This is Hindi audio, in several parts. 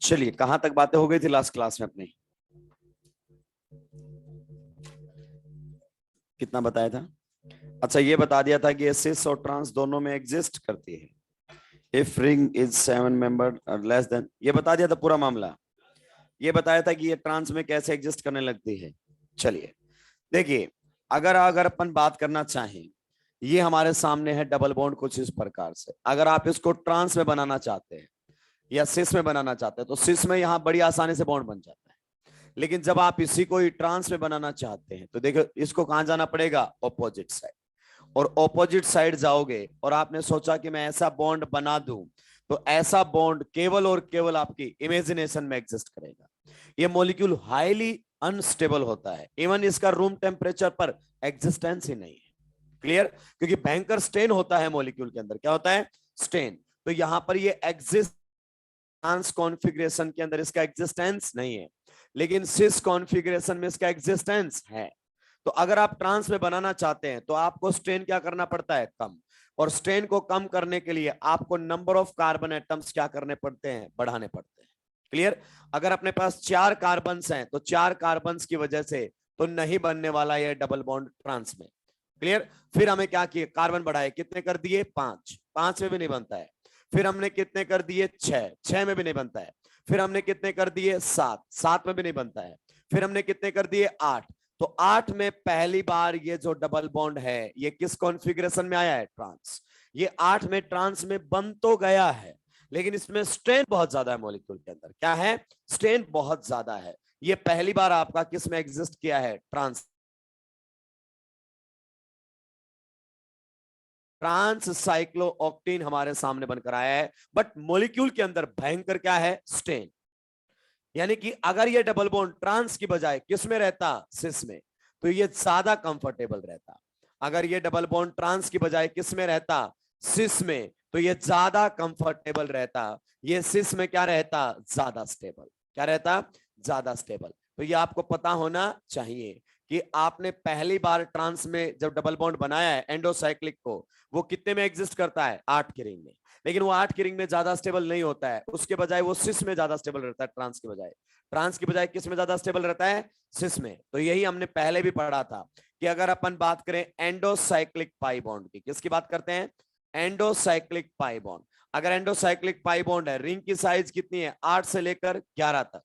चलिए, कहां तक बातें हो गई थी लास्ट क्लास में अपनी? कितना बताया था? अच्छा, ये बता दिया था कि सिस और ट्रांस दोनों में एग्जिस्ट करती है। If ring is 7 member less than, ये बता दिया था पूरा मामला। ये बताया था कि ये ट्रांस में कैसे एग्जिस्ट करने लगती है। चलिए देखिए, अगर अगर अपन बात करना चाहें, ये हमारे सामने है डबल बॉन्ड कुछ इस प्रकार से। अगर आप इसको ट्रांस में बनाना चाहते हैं या सिस में बनाना चाहते हैं तो सिस में यहां बड़ी आसानी से बॉन्ड बन जाता है। लेकिन जब आप इसी को ट्रांस में बनाना चाहते हैं तो देखो, इसको कहां जाना पड़ेगा? Opposite side. और ऑपोजिट साइड जाओगे और आपने सोचा कि मैं ऐसा बॉन्ड बना दूं, तो ऐसा बॉन्ड केवल और केवल आपकी इमेजिनेशन में एग्जिस्ट करेगा। ये मॉलिक्यूल हाईली अनस्टेबल होता है, इवन इसका रूम टेम्परेचर पर एग्जिस्टेंस ही नहीं है। क्लियर? क्योंकि भयंकर स्टेन होता है मॉलिक्यूल के अंदर। क्या होता है? स्टेन। तो यहां पर ये एग्जिस्ट, ट्रांस कॉन्फ़िगरेशन के अंदर इसका एग्जिस्टेंस नहीं है, लेकिन सिस कॉन्फ़िगरेशन में इसका एग्जिस्टेंस है। तो अगर आप ट्रांस में बनाना चाहते हैं तो आपको स्ट्रेन क्या करना पड़ता है? कम। और स्ट्रेन को कम करने के लिए आपको नंबर ऑफ कार्बन एटम्स क्या करने पड़ते हैं? बढ़ाने पड़ते हैं। क्लियर? अगर अपने पास 4 कार्बन हैं तो 4 कार्बन की वजह से तो नहीं बनने वाला ये डबल बॉन्ड ट्रांस में। क्लियर? फिर हमें क्या किए? कार्बन बढ़ाए, कितने कर दिए? 5। 5 में भी नहीं बनता है। फिर हमने कितने कर दिए? 6। 6 में भी नहीं बनता है। फिर हमने कितने कर दिए? 7। 7 में भी नहीं बनता है। फिर हमने कितने कर दिए? 8। तो 8 में पहली बार ये जो डबल बॉन्ड है ये किस कॉन्फ़िगरेशन में आया है? ट्रांस। ये 8 में ट्रांस में बन तो गया है, लेकिन इसमें स्ट्रेन बहुत ज्यादा है मॉलिक्यूल के अंदर। क्या है? स्ट्रेन बहुत ज्यादा है। ये पहली बार आपका किस में एग्जिस्ट किया है? ट्रांस। ट्रांस साइक्लोऑक्टेन हमारे सामने बनकर आया है, बट मॉलिक्यूल के अंदर भयंकर क्या है? स्ट्रेन। यानी कि अगर ये डबल बॉन्ड ट्रांस की बजाय किस में रहता? सिस में, तो ये ज्यादा कंफर्टेबल रहता। अगर ये डबल बॉन्ड ट्रांस की बजाय किस में रहता? सिस में, तो ये ज्यादा कंफर्टेबल रहता। ये सिस में क्या रहता? ज्यादा स्टेबल। क्या रहता? ज्यादा स्टेबल। तो ये आपको पता होना चाहिए कि आपने पहली बार ट्रांस में जब डबल बॉन्ड बनाया है एंडोसाइक्लिक को, वो कितने में एग्जिस्ट करता है? 8 के रिंग में। लेकिन वो 8 की रिंग में ज्यादा स्टेबल नहीं होता है, उसके बजाय वो सिस में ज्यादा स्टेबल रहता है। ट्रांस की बजाय, ट्रांस की बजाय किस में ज्यादा स्टेबल रहता है? सिस में। तो यही हमने पहले भी पढ़ा था कि अगर अपन बात करें एंडोसाइक्लिक पाई बॉन्ड की, किसकी बात करते हैं? एंडोसाइक्लिक पाई बॉन्ड। अगर एंडोसाइक्लिक पाई बॉन्ड है, रिंग की साइज कितनी है? 8 से लेकर 11 तक।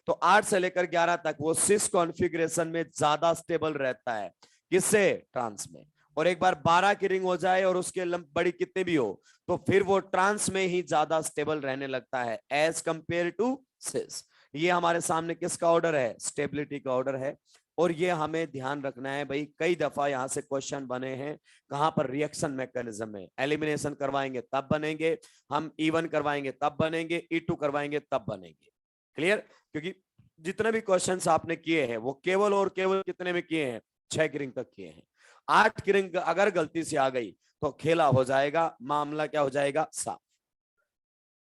तो 8 से लेकर 11 तक वो सिस कॉन्फ़िगरेशन में ज्यादा स्टेबल रहता है। किससे? ट्रांस में। और एक बार 12 की रिंग हो जाए और उसके लंब बड़ी कितने भी हो, तो फिर वो ट्रांस में ही ज्यादा स्टेबल रहने लगता है एज कंपेयर टू सिस। ये हमारे सामने किसका ऑर्डर है? स्टेबिलिटी का ऑर्डर है। और ये हमें ध्यान रखना है भाई, कई दफा यहां से क्वेश्चन बने हैं। कहां पर? रिएक्शन मैकेनिज्म में। एलिमिनेशन करवाएंगे तब बनेंगे, हम इवन करवाएंगे तब बनेंगे, E2 करवाएंगे तब बनेंगे। क्लियर? क्योंकि जितने भी क्वेश्चंस आपने किए हैं वो केवल और केवल कितने में किए हैं? 6 की रिंग तक किए हैं। 8 की रिंग अगर गलती से आ गई तो खेला हो जाएगा, मामला क्या हो जाएगा? साफ।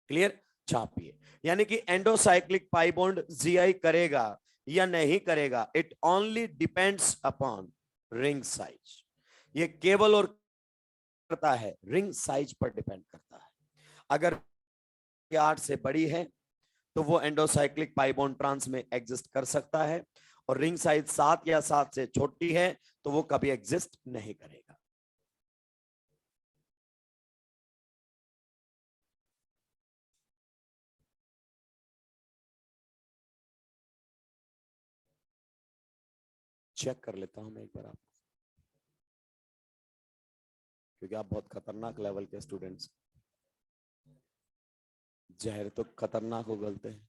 क्लियर? छापिए। यानी कि एंडोसाइक्लिक पाई बॉन्ड जीआई करेगा या नहीं करेगा, it only depends upon ring size. ये केवल और करता है रिंग साइज पर डिपेंड करता है। अगर 8 से बड़ी है तो वो एंडोसाइक्लिक पाई बॉन्ड ट्रांस में एग्जिस्ट कर सकता है, और रिंग साइज 7 या 7 से छोटी है तो वो कभी एग्जिस्ट नहीं करेगा। चेक कर लेता हूं मैं एक बार आप, क्योंकि आप बहुत खतरनाक लेवल के स्टूडेंट्स। जहर तो खतरनाक उगलते हैं।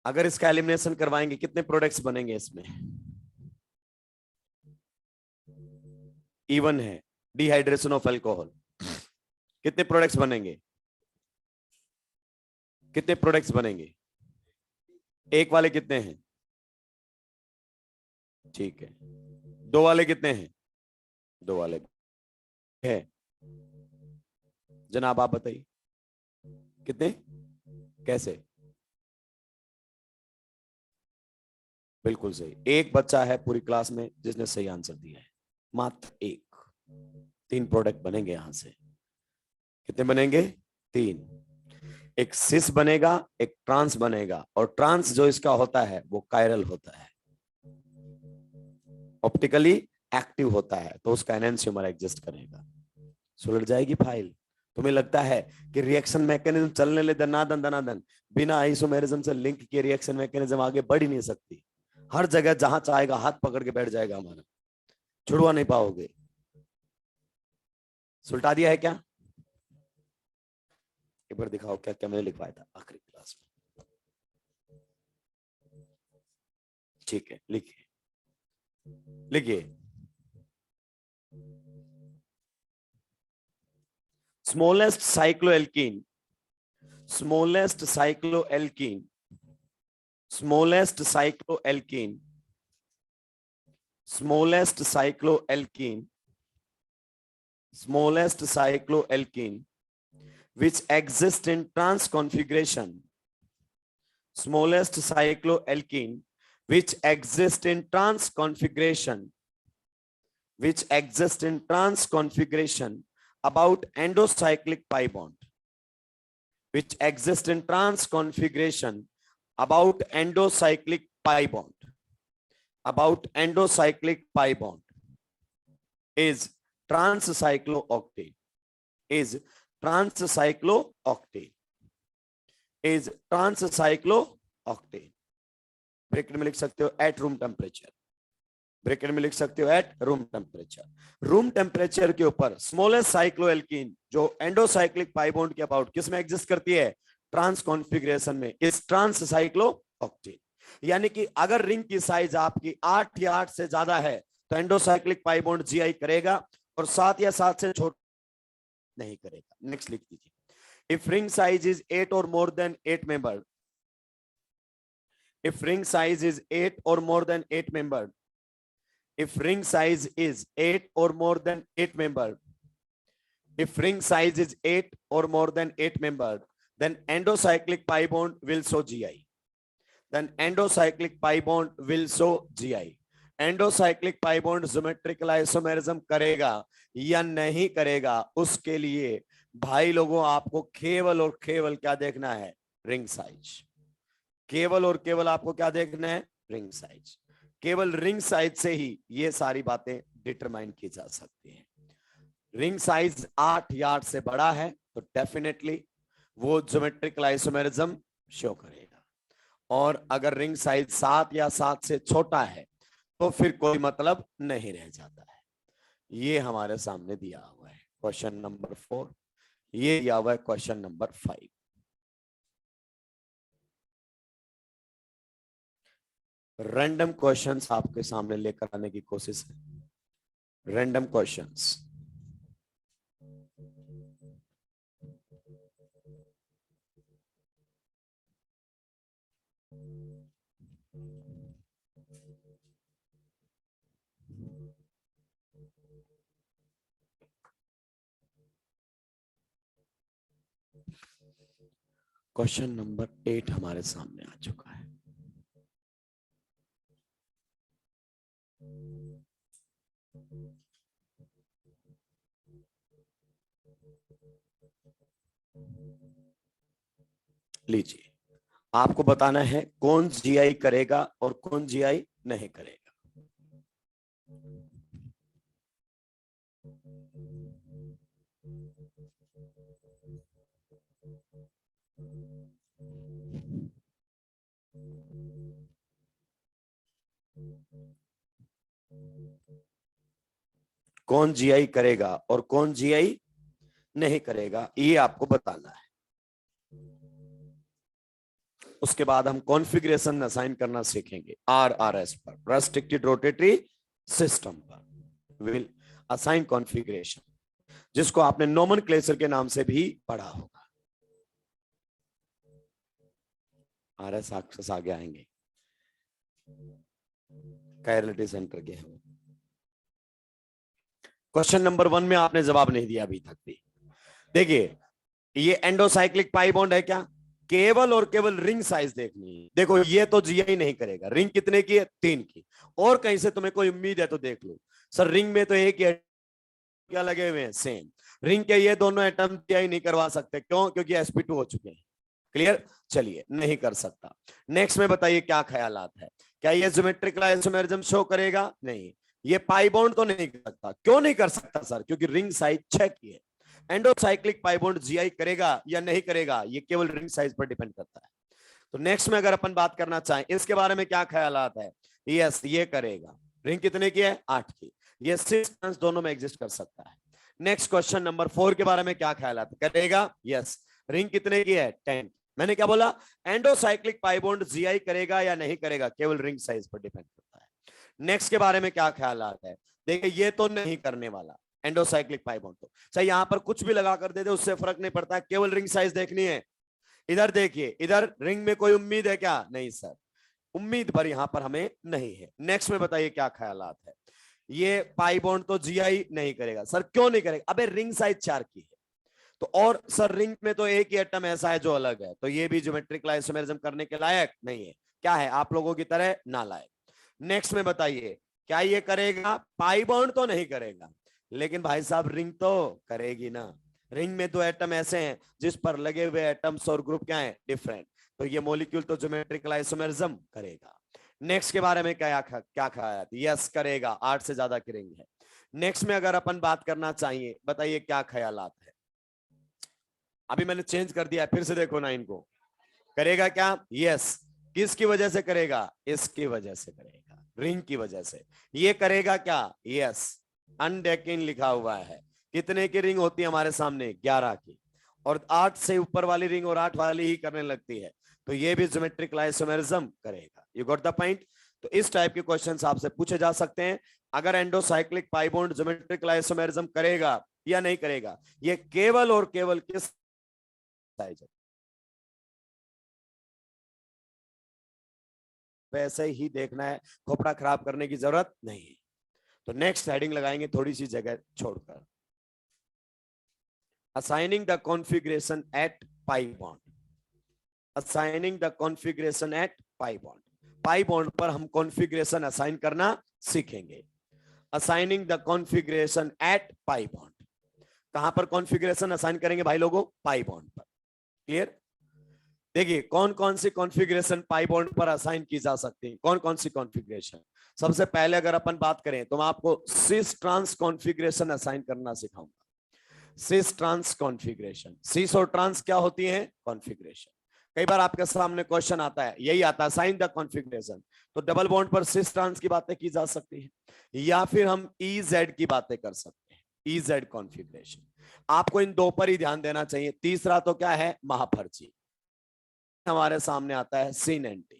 अगर इसका एलिमिनेशन करवाएंगे कितने प्रोडक्ट्स बनेंगे इसमें? इवन है, डिहाइड्रेशन ऑफ अल्कोहल। कितने प्रोडक्ट्स बनेंगे? कितने प्रोडक्ट्स बनेंगे? एक वाले कितने हैं? ठीक है। दो वाले कितने हैं? दो वाले है। जनाब आप बताइए कितने? कैसे? बिल्कुल सही। एक बच्चा है पूरी क्लास में जिसने सही आंसर दिया है, मात्र एक। 3 प्रोडक्ट बनेंगे यहां से। कितने बनेंगे? 3। एक सिस बनेगा, एक ट्रांस बनेगा, और ट्रांस जो इसका होता है वो कायरल होता है, ऑप्टिकली एक्टिव होता है, तो उसका एनेंसियोमर एग्जिस्ट करेगा। सुलझ जाएगी फाइल। तुम्हें लगता है कि रिएक्शन मैकेनिज्म चलने ले दनादन दनादन, बिना आइसोमेरिज्म से लिंक के रिएक्शन मैकेनिज्म आगे बढ़ ही नहीं सकती। हर जगह जहां चाहेगा हाथ पकड़ के बैठ जाएगा हमारा, छुड़वा नहीं पाओगे। सुलटा दिया है क्या? एक बार दिखाओ क्या क्या मैंने लिखवाया था आखिरी क्लास में। ठीक है, लिखिए लिखिए। Smallest cycloalkene, smallest cycloalkene, smallest cycloalkene, smallest cycloalkene, smallest cycloalkene which exists in trans configuration, smallest cycloalkene which exists in trans configuration, which exists in trans configuration about endocyclic pi bond, which exists in trans configuration about endocyclic pi bond, about endocyclic pi bond is transcyclooctane, is transcyclooctane, is transcyclooctane। Bracket में लिख सकते हो एट रूम टेम्परेचर, ब्रैकेट में लिख सकते हो at room temperature. Room temperature के ऊपर स्मॉलेस्ट साइक्लोएल्कीन जो एंडोसाइक्लिक पाई बॉन्ड के अबाउट किस में एग्जिस्ट करती है? ट्रांस कॉन्फ़िगरेशन में, इस ट्रांससाइक्लोऑक्टेन। यानी कि अगर रिंग की साइज आपकी 8 या 8 से ज्यादा है तो एंडोसाइक्लिक पाई बॉन्ड जीआई करेगा, और 7 या 7 से छोटा नहीं करेगा। नेक्स्ट लिख दीजिए। इफ रिंग साइज इज 8 और more than 8 member, if ring size is 8 or more than 8 member, if ring size is 8 or more than 8 member, if ring size is 8 or more than 8 member, then endocyclic pi bond will show GI, then endocyclic pi bond will show GI। Endocyclic pi bond geometrical isomerism करेगा या नहीं करेगा, उसके लिए भाई लोगों आपको केवल और केवल क्या देखना है? Ring size. केवल और केवल आपको क्या देखना है? Ring size. केवल रिंग साइज से ही ये सारी बातें डिटरमाइन की जा सकती हैं। रिंग साइज 8 या 8 से बड़ा है तो डेफिनेटली वो ज्योमेट्रिकल आइसोमेरिज्म शो करेगा, और अगर रिंग साइज 7 या 7 से छोटा है तो फिर कोई मतलब नहीं रह जाता है। ये हमारे सामने दिया हुआ है क्वेश्चन नंबर 4, ये दिया हुआ है क्वेश्चन नंबर 5। रैंडम क्वेश्चंस आपके सामने लेकर आने की कोशिश है। Random questions. क्वेश्चन नंबर 8 हमारे सामने आ चुका है। लीजिए, आपको बताना है कौन जीआई करेगा और कौन जीआई नहीं करेगा। कौन जीआई करेगा और कौन जीआई नहीं करेगा, ये आपको बताना है। उसके बाद हम कॉन्फ़िगरेशन असाइन करना सीखेंगे। आरआरएस पर, रेस्ट्रिक्टेड रोटेटरी सिस्टम पर विल असाइन कॉन्फ़िगरेशन, जिसको आपने नोमेनक्लेचर के नाम से भी पढ़ा होगा। आरएस एक्सेस आगे आएंगे, कायरलिटी सेंटर के हम। क्वेश्चन नंबर 1 में आपने जवाब नहीं दिया अभी तक भी। देखिए, ये एंडोसाइक्लिक पाई बॉन्ड है क्या? केवल और केवल रिंग साइज देखनी है। देखो ये तो जीआई नहीं करेगा। रिंग कितने की है? 3 की। और कहीं से तुम्हें कोई उम्मीद है तो देख लो। सर रिंग में तो एक ही क्या लगे हुए हैं? सेम। रिंग के ये दोनों एटम जीआई नहीं करवा सकते। क्यों? क्योंकि sp2 हो चुके हैं। क्लियर? चलिए, नहीं कर सकता। नेक्स्ट में बताइए क्या ख्यालात है। क्या ये ज्योमेट्रिकल आइसोमेरिज्म शो करेगा? नहीं। ये पाई बॉन्ड तो नहीं कर सकता। क्यों नहीं कर सकता सर? क्योंकि रिंग साइज 6 की है। एंडोसाइक्लिक पाई बॉन्ड जीआई करेगा या नहीं करेगा, ये केवल रिंग साइज पर डिपेंड करता है। तो नेक्स्ट में अगर अपन बात करना चाहें इसके बारे में क्या ख्यालात है? यस, ये करेगा। रिंग कितने की है? 8 की। ये 6 टर्न्स दोनों में एग्जिस्ट कर सकता है। नेक्स्ट क्वेश्चन नंबर 4 के बारे में क्या ख्यालात? करेगा? यस। रिंग कितने की है? 10। मैंने क्या बोला? एंडोसाइक्लिक पाई बॉन्ड जीआई करेगा या नहीं करेगा, केवल रिंग साइज पर डिपेंड करता है। नेक्स्ट के बारे में क्या ख्यालात है? देखिए ये तो नहीं करने वाला एंडोसाइक्लिक पाई बॉन्ड। तो सही, यहां पर कुछ भी लगा कर दे दे उससे फर्क नहीं पड़ता, केवल रिंग साइज देखनी है। इधर देखिए, इधर रिंग में कोई उम्मीद है क्या? नहीं सर, उम्मीद पर यहां पर हमें नहीं है। नेक्स्ट में बताइए क्या ख्यालात है। ये पाई बॉन्ड तो जीआई नहीं करेगा। सर क्यों नहीं करेगा? अबे रिंग साइज 4 की है तो। और सर रिंग में तो एक ही एटम ऐसा है जो अलग है, तो ये भी ज्योमेट्रिकल आइसोमेरिज्म करने के लायक नहीं है। क्या है? आप लोगों की तरह नालायक। नेक्स्ट में बताइए क्या ये करेगा? पाई बॉन्ड तो नहीं करेगा, लेकिन भाई साहब रिंग तो करेगी ना। रिंग में दो एटम ऐसे हैं जिस पर लगे हुए एटम्स और ग्रुप क्या है? डिफरेंट। तो ये मॉलिक्यूल तो ज्योमेट्रिकल आइसोमेरिज्म करेगा। नेक्स्ट के बारे में क्या ख्याल? यस करेगा, 8 से ज्यादा की रिंग है। नेक्स्ट में अगर अपन बात करना चाहिए, बताइए क्या ख्यालात है। अभी मैंने चेंज कर दिया, फिर से देखो ना इनको। करेगा क्या? यस। किसकी वजह से करेगा? इसकी वजह से करेगा, रिंग की वजह से। ये करेगा क्या? यस। अनडेकिन लिखा हुआ है। कितने की रिंग होती है हमारे सामने? 11 की। और 8 से ऊपर वाली रिंग और 8 वाली ही करने लगती है, तो ये भी ज्योमेट्रिक आइसोमेरिज्म करेगा। You got the point? तो इस टाइप के क्वेश्चंस आपसे पूछे जा सकते हैं। अगर एंडोसाइक्लिक पाई बॉन्ड ज्योमेट्रिक आइसोमेरिज्म करेगा या नहीं करेगा, ये केवल और केवल किस साइज है, वैसे ही देखना है। खोपड़ा खराब करने की जरूरत नहीं है। तो नेक्स्ट हेडिंग लगाएंगे थोड़ी सी जगह छोड़कर, assigning the configuration at pi bond. Assigning the configuration at pi bond. Pi bond पर हम कॉन्फ़िगरेशन असाइन करना सीखेंगे। Assigning the configuration at pi bond. कहां पर कॉन्फ़िगरेशन असाइन करेंगे भाई लोगों? पाई बॉन्ड पर। क्लियर? देखिए कौन कौन सी कॉन्फ़िगरेशन पाई बॉन्ड पर असाइन की जा सकती है। कौन कौन सी कॉन्फ़िगरेशन? सबसे पहले अगर अपन बात करें तो मैं आपको सिस ट्रांस कॉन्फ़िगरेशन असाइन करना सिखाऊंगा। सिस ट्रांस कॉन्फ़िगरेशन। सिस और ट्रांस क्या होती है? कॉन्फ़िगरेशन। कई बार आपके सामने क्वेश्चन आता है, यही आता है, साइन द कॉन्फ़िगरेशन। तो डबल बॉन्ड पर सिस ट्रांस की बातें की जा सकती है, या फिर हम EZ की बातें कर सकते हैं। EZ configuration. आपको इन दो पर ही ध्यान देना चाहिए। तीसरा तो क्या है? महाफर्जी। हमारे सामने आता है सीन एंटी।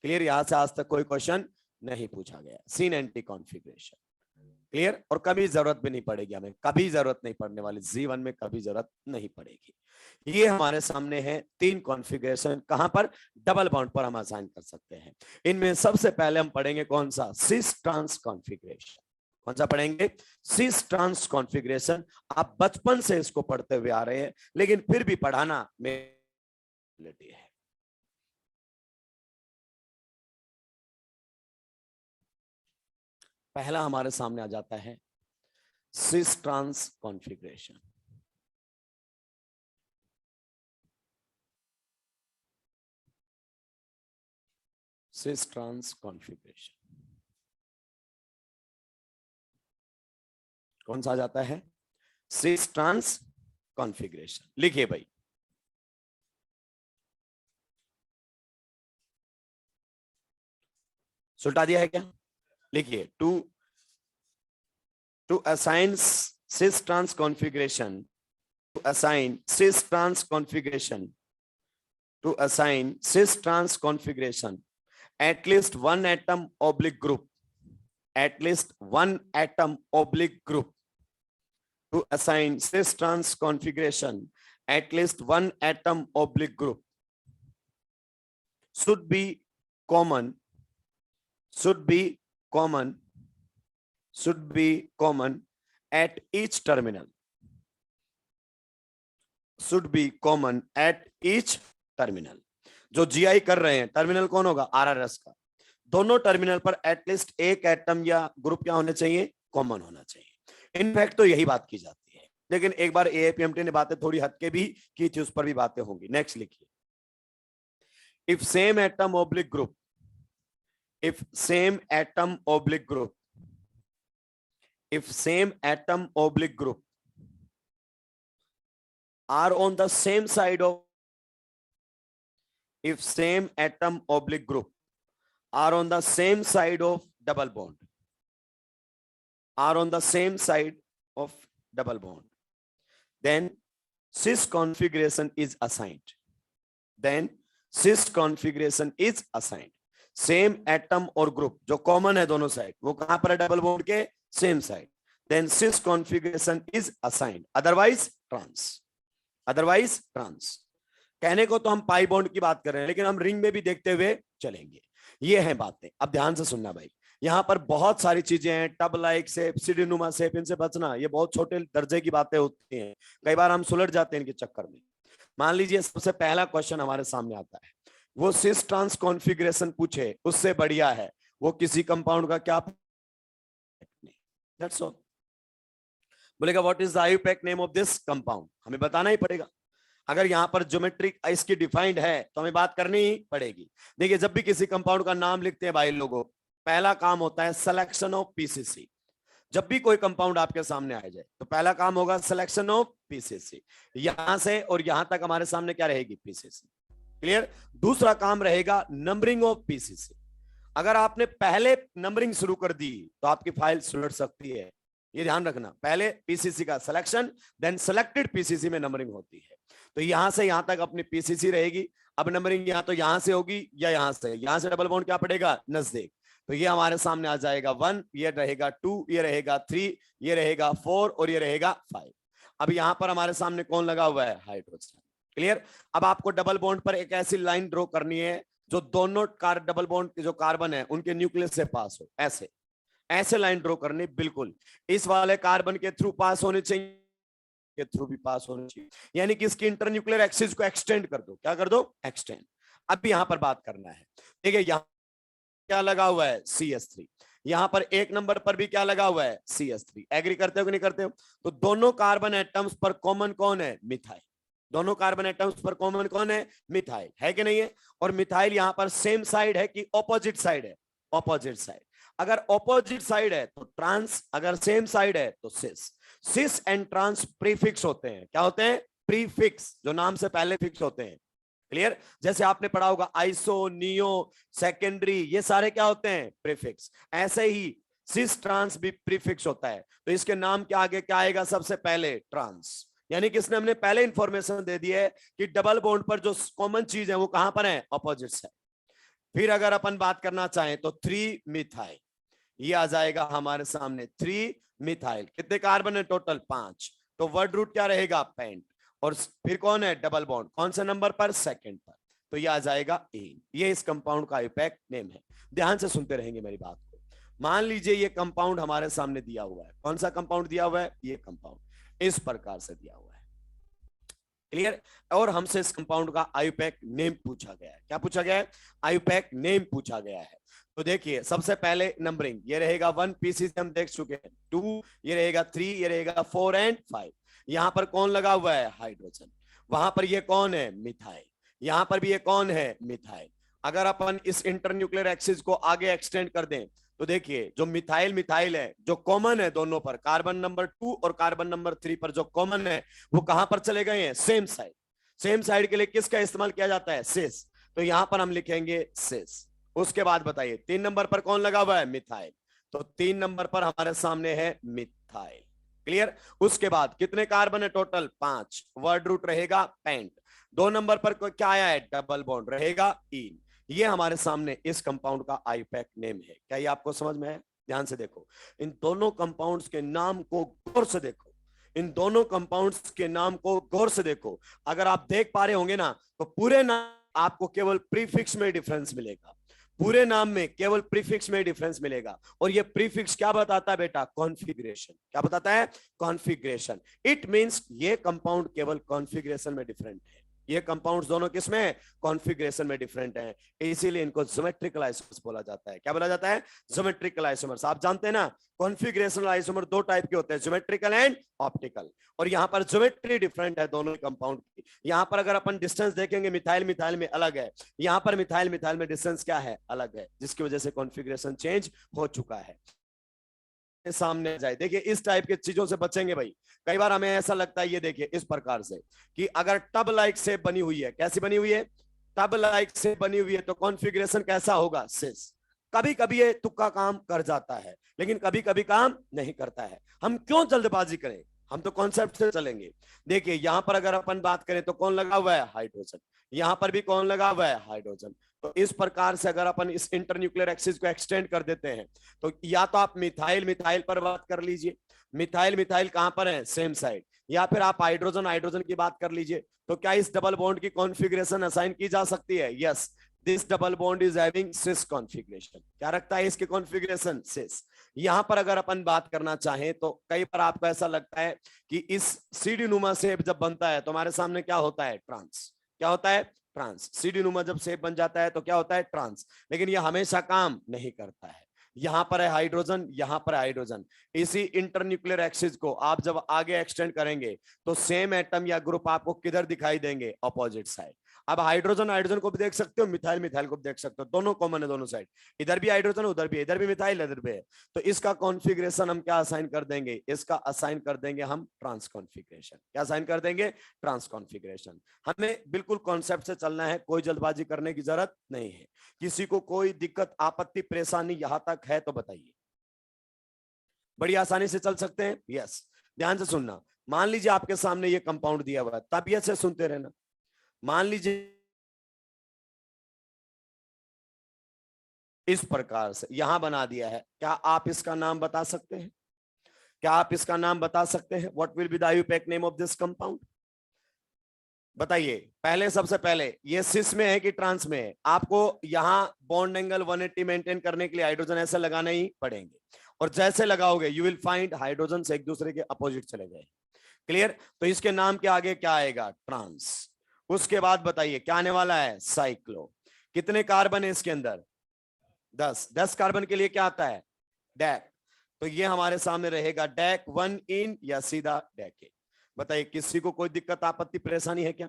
क्लियर? यहां से आज तक कोई क्वेश्चन नहीं पूछा गया। Syn anti configuration. क्लियर? और कभी जरूरत भी नहीं पड़ेगी हमें, कभी जरूरत नहीं पड़ने वाली, जीवन में कभी जरूरत नहीं पड़ेगी। ये हमारे सामने है 3 कॉन्फ़िगरेशन। कहां पर? डबल बॉन्ड पर हम असाइन कर सकते हैं। इनमें सबसे पहले हम पढ़ेंगे कौन सा? Cis trans configuration. कौन सा पढ़ेंगे? Cis trans configuration. आप बचपन से इसको पढ़ते हुए आ रहे हैं, लेकिन फिर भी पढ़ाना मेरी है। पहला हमारे सामने आ जाता है cis trans configuration. Cis trans configuration कौन सा आ जाता है? Cis trans configuration. लिखिए भाई, सुलटा दिया है क्या? लिखिए, to assign cis trans configuration, to assign cis trans configuration, to assign cis trans configuration, at least one atom oblique group, at least one atom oblique group. To assign cis trans configuration, at least one atom oblique group should be common, should be common, should be common at each terminal, should be common at each terminal. जो जीआई कर रहे हैं टर्मिनल कौन होगा, आरआरएस का। दोनों टर्मिनल पर एटलीस्ट एक एटम या ग्रुप क्या होने चाहिए, कॉमन होना चाहिए। इनफैक्ट तो यही बात की जाती है, लेकिन एक बार एएपीएमटी ने बातें थोड़ी हटके भी की थी, उस पर भी बातें होंगी। नेक्स्ट लिखिए, if same atom oblique group, if same atom oblique group, if same atom oblique group are on the same side of, if same atom oblique group are on the same side of double bond, are on the same side of double bond, then cis configuration is assigned, then cis configuration is assigned। Same atom और ग्रुप जो कॉमन है दोनों साइड, वो कहां पर है, डबल बॉन्ड के same side, then cis configuration is assigned, otherwise trans, otherwise trans. कहने को तो हम पाई बॉन्ड की बात कर रहे हैं, लेकिन हम रिंग में भी देखते हुए चलेंगे। ये हैं बातें, अब ध्यान से सुनना भाई। यहां पर बहुत सारी चीजें हैं, टब लाइक शेप, सीढ़ीनुमा शेप, इनसे बचना, ये बहुत छोटे दर्जे की बातें होती हैं, कई बार हम सुलझ जाते हैं इनके चक्कर में। मान लीजिए सबसे पहला क्वेश्चन हमारे सामने आता है, वो सिस ट्रांस कॉन्फ़िगरेशन पूछे, उससे बढ़िया है वो किसी कंपाउंड का क्या, दैट्स ऑल। बोलेगा what is the IUPAC name of this compound, हमें बताना ही पड़ेगा। अगर यहां पर ज्योमेट्रिक इसकी डिफाइंड है तो हमें बात करनी ही पड़ेगी। देखिए जब भी किसी कंपाउंड का नाम लिखते हैं भाई लोगों, पहला काम होता है सिलेक्शन ऑफ पीसीसी। जब भी कोई कंपाउंड आपके सामने आ जाए तो पहला काम होगा सिलेक्शन ऑफ पीसीसी। यहां से और यहां तक हमारे सामने क्या रहेगी, पीसीसी, क्लियर। दूसरा काम रहेगा नंबरिंग ऑफ पीसीसी। अगर आपने पहले नंबरिंग शुरू कर दी तो आपकी फाइल सुलट सकती है, ये ध्यान रखना। पहले पीसीसी का सिलेक्शन, देन सिलेक्टेड पीसीसी में नंबरिंग होती है। तो यहां से यहां तक अपनी पीसीसी रहेगी। अब नंबरिंग यहां तो यहां से होगी या यहां से डबल बॉन्ड क्या पड़ेगा, नजदीक। तो ये हमारे सामने आ जाएगा 1, ये रहेगा 2, ये रहेगा 3, ये रहेगा 4 और ये रहेगा 5। अब यहां पर हमारे सामने कौन लगा हुआ है, हाइड्रोजन, क्लियर। अब आपको डबल बॉन्ड पर एक ऐसी लाइन ड्रॉ करनी है जो दोनों डबल बॉन्ड के जो कार्बन है उनके न्यूक्लियस से पास हो, ऐसे ऐसे लाइन ड्रॉ करनी, बिल्कुल इस वाले कार्बन के थ्रू पास होने चाहिए, के थ्रू भी पास होने चाहिए, यानी कि इसकी इंटरन्यूक्लियर एक्सिस को एक्सटेंड कर दो, क्या कर दो, एक्सटेंड। अब यहां पर बात करना है, देखिए यहां क्या लगा हुआ है, CH3, यहां पर एक नंबर पर भी क्या लगा हुआ है, CH3। एग्री करते हो कि नहीं करते हो? तो दोनों कार्बन एटम्स पर कॉमन कौन है, मिथाइल। दोनों कार्बन एटम्स पर कॉमन कौन है, मिथाइल, है कि नहीं है। और मिथाइल यहां पर सेम साइड है कि ऑपोजिट साइड है, ऑपोजिट साइड। अगर ऑपोजिट साइड है तो ट्रांस, अगर सेम साइड है तो सिस। सिस एंड ट्रांस प्रीफिक्स होते हैं, क्या होते हैं, प्रीफिक्स, जो नाम से पहले फिक्स होते हैं, क्लियर। जैसे आपने पढ़ा होगा आइसो, नियो, सेकेंडरी, ये सारे क्या होते हैं, प्रीफिक्स। ऐसे ही सिस ट्रांस भी प्रीफिक्स होता है। तो इसके नाम के आगे क्या आएगा, सबसे पहले ट्रांस, यानी कि इसने हमने पहले इंफॉर्मेशन दे दी है कि डबल बॉन्ड पर जो कॉमन चीज है वो कहां पर है, ऑपोजिट्स है। फिर अगर अपन बात करना चाहें तो 3 मिथाइल, ये आ जाएगा हमारे सामने 3 मिथाइल। कितने कार्बन है टोटल, 5। तो वर्ड रूट क्या रहेगा, पेंट। और फिर कौन है, डबल बॉन्ड, कौन से नंबर पर, सेकंड पर। तो ये आ जाएगा एन। ये इस कंपाउंड का आईयूपैक नेम है। ध्यान से सुनते रहेंगे मेरी बात को। मान लीजिए ये कंपाउंड हमारे सामने दिया हुआ है, कौन सा कंपाउंड दिया हुआ है, ये कंपाउंड इस प्रकार से दिया हुआ है, क्लियर। और हमसे इस कंपाउंड का आईयूपैक नेम पूछा गया है। क्या पूछा गया है, आईयूपैक नेम पूछा गया है। तो देखिए सबसे पहले नंबरिंग, ये रहेगा 1, पीसीसी हम देख चुके हैं, 2, ये रहेगा 3, ये रहेगा 4 एंड 5। यहां पर कौन लगा हुआ है, हाइड्रोजन। वहां पर ये कौन है, मिथाइल। यहां पर भी ये कौन है, मिथाइल। अगर अपन इस इंटरन्यूक्लियर एक्सिस को आगे एक्सटेंड कर दें तो देखिए जो मिथाइल मिथाइल है, जो कॉमन है दोनों पर, कार्बन नंबर 2 और कार्बन नंबर 3 पर जो कॉमन है वो कहां पर चले गए हैं, सेम साइड। सेम साइड के लिए किसका इस्तेमाल किया जाता है, सिस। तो यहां पर हम लिखेंगे सिस। उसके बाद बताइए 3 नंबर पर कौन लगा हुआ है, मिथाइल। तो 3 नंबर पर हमारे सामने है मिथाइल, क्लियर। उसके बाद कितने कार्बन है टोटल, 5। वर्ड रूट रहेगा पेंट। 2 नंबर पर क्या आया है, डबल बॉन्ड रहेगा इन। ये हमारे सामने इस कंपाउंड का आईयूपैक नेम है। क्या ये आपको समझ में है, ध्यान से देखो। इन दोनों कंपाउंड्स के नाम को गौर से देखो, इन दोनों कंपाउंड्स के नाम को गौर से देखो। अगर आप देख पा रहे होंगे ना तो पूरे नाम आपको केवल प्रीफिक्स में डिफरेंस मिलेगा, पूरे नाम में केवल प्रीफिक्स में डिफरेंस मिलेगा। और ये प्रीफिक्स क्या बताता है बेटा, कॉन्फ़िगरेशन। क्या बताता है, कॉन्फ़िगरेशन। इट मींस ये कंपाउंड केवल कॉन्फ़िगरेशन में डिफरेंट है, ये कंपाउंड्स दोनों किसमें, कॉन्फ़िगरेशन में डिफरेंट हैं, इसीलिए इनको ज्योमेट्रिकल आइसोमर्स बोला जाता है। क्या बोला जाता है, ज्योमेट्रिकल आइसोमर्स। आप जानते हैं ना कॉन्फ़िगरेशनल आइसोमर दो टाइप के होते हैं, ज्योमेट्रिकल एंड ऑप्टिकल, और यहाँ पर ज्योमेट्री डिफरेंट है दोनों कंपाउंड की। यहाँ पर अगर अपन डिस्टेंस देखेंगे मिथाइल मिथाइल में अलग है, यहाँ पर मिथाइल मिथाइल में डिस्टेंस क्या है, अलग है, जिसकी वजह से कॉन्फ़िगरेशन चेंज हो चुका है। सामने जाए, देखिए इस टाइप के चीजों से बचेंगे भाई। कई बार हमें ऐसा लगता है, ये देखिए इस प्रकार से कि अगर टब लाइक शेप बनी हुई है, कैसी बनी हुई है, टब लाइक शेप बनी हुई है, तो कॉन्फ़िगरेशन कैसा होगा, सिस। कभी कभी ये तुक्का काम कर जाता है, लेकिन कभी कभी काम नहीं करता है। हम क्यों जल्दबाजी करें, हम तो कॉन्सेप्ट से चलेंगे। देखिए यहां पर अगर अपन बात करें तो कौन लगा हुआ है, हाइड्रोजन। यहां पर भी कौन लगा हुआ है, हाइड्रोजन। तो इस प्रकार से अगर अपन इस इंटरन्यूक्लियर एक्सिस को एक्सटेंड कर देते हैं, तो या तो आप मिथाइल मिथाइल पर बात कर लीजिए, मिथाइल मिथाइल कहां पर है, सेम साइड, या फिर आप हाइड्रोजन हाइड्रोजन की बात कर लीजिए। तो क्या इस डबल बॉन्ड की कॉन्फ़िगरेशन असाइन की जा सकती है, yes, this double bond is having cis configuration. क्या रखता है इसकी कॉन्फ़िगरेशन, सिस। यहां पर अगर अपन बात करना चाहें तो कई बार आपको ऐसा लगता है कि इस सीडी नुमा शेप जब बनता है तो हमारे सामने क्या होता है, ट्रांस। क्या होता है, ट्रांस। सीडी नुमा जब शेप बन जाता है तो क्या होता है, ट्रांस। लेकिन यह हमेशा काम नहीं करता है। यहां पर है हाइड्रोजन, यहां पर है हाइड्रोजन। इसी इंटरन्यूक्लियर एक्सिस को आप जब आगे एक्सटेंड करेंगे तो सेम एटम या ग्रुप आपको किधर दिखाई देंगे, अपोजिट साइड। अब हाइड्रोजन हाइड्रोजन को भी देख सकते हो, मिथाइल मिथाइल को भी देख सकते हो, दोनों कॉमन है दोनों साइड। इधर भी हाइड्रोजन उधर भी, इधर भी मिथाइल इधर भी है। तो इसका कॉन्फ़िगरेशन हम क्या असाइन कर देंगे, इसका असाइन कर देंगे हम ट्रांस कॉन्फ़िगरेशन। क्या असाइन कर देंगे, ट्रांस कॉन्फ़िगरेशन। हमें बिल्कुल कॉन्सेप्ट से चलना है, कोई जल्दबाजी करने की जरूरत नहीं है। किसी को कोई दिक्कत आपत्ति परेशानी यहां तक है तो बताइए, बड़ी आसानी से चल सकते हैं, यस। ध्यान से सुनना, मान लीजिए आपके सामने ये कंपाउंड दिया हुआ है, तबियत से सुनते रहना। मान लीजिए इस प्रकार से यहां बना दिया है, क्या आप इसका नाम बता सकते हैं, क्या आप इसका नाम बता सकते हैं, what will be the IUPAC name of this compound, बताइए। पहले सबसे पहले ये सिस में है कि ट्रांस में है, आपको यहां बॉन्ड एंगल 180 मेंटेन करने के लिए हाइड्रोजन ऐसे लगाने ही पड़ेंगे, और जैसे लगाओगे यू विल फाइंड हाइड्रोजन से एक दूसरे के अपोजिट चले गए। क्लियर। तो इसके नाम के आगे क्या आएगा, ट्रांस। उसके बाद बताइए क्या आने वाला है, साइक्लो। कितने कार्बन है इसके अंदर, 10। 10 कार्बन के लिए क्या आता है, डैक। तो ये हमारे सामने रहेगा डैक 1 इन या सीधा डैक ए। बताइए किसी को कोई दिक्कत आपत्ति परेशानी है क्या।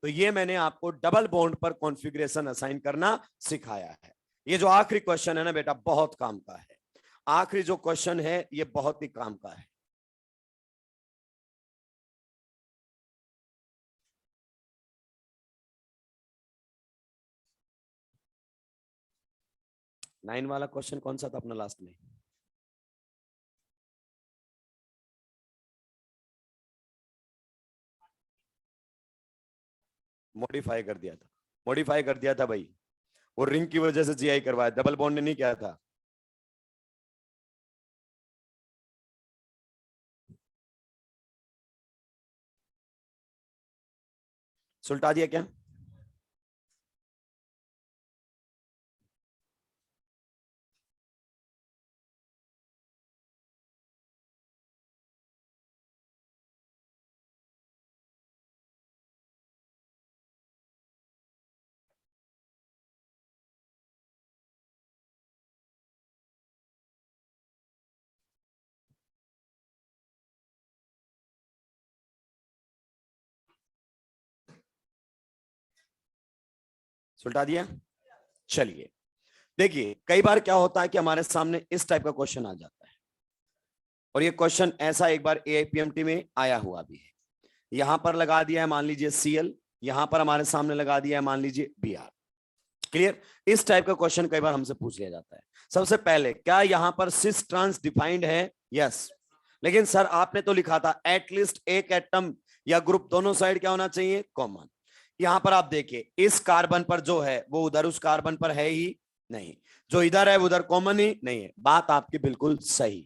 तो ये मैंने आपको डबल बॉन्ड पर कॉन्फ़िगरेशन असाइन करना सिखाया है। ये जो आखिरी क्वेश्चन है ना बेटा, बहुत काम का है। आखिरी जो क्वेश्चन है ये बहुत ही काम का है। नाइन वाला क्वेश्चन कौन सा था अपना लास्ट में, मॉडिफाई कर दिया था, मॉडिफाई कर दिया था भाई, वो रिंग की वजह से जीआई करवाया, डबल बॉन्ड ने नहीं किया था। सुलटा दिया क्या, सुलटा दिया। चलिए देखिए, कई बार क्या होता है कि हमारे सामने इस टाइप का क्वेश्चन आ जाता है, और ये क्वेश्चन ऐसा एक बार एआईपीएमटी में आया हुआ भी है। यहां पर लगा दिया है मान लीजिए सीएल, यहां पर हमारे सामने लगा दिया है मान लीजिए बीआर। क्लियर। इस टाइप का क्वेश्चन कई बार हमसे पूछ लिया जाता है। सबसे पहले क्या यहां पर सिस ट्रांस डिफाइंड है, यस। लेकिन सर आपने तो लिखा था एटलीस्ट एक एटम या ग्रुप दोनों साइड क्या होना चाहिए, कॉमन। यहां पर आप देखिए इस कार्बन पर जो है वो उधर उस कार्बन पर है ही नहीं, जो इधर है वो उधर कॉमन ही नहीं है। बात आपकी बिल्कुल सही,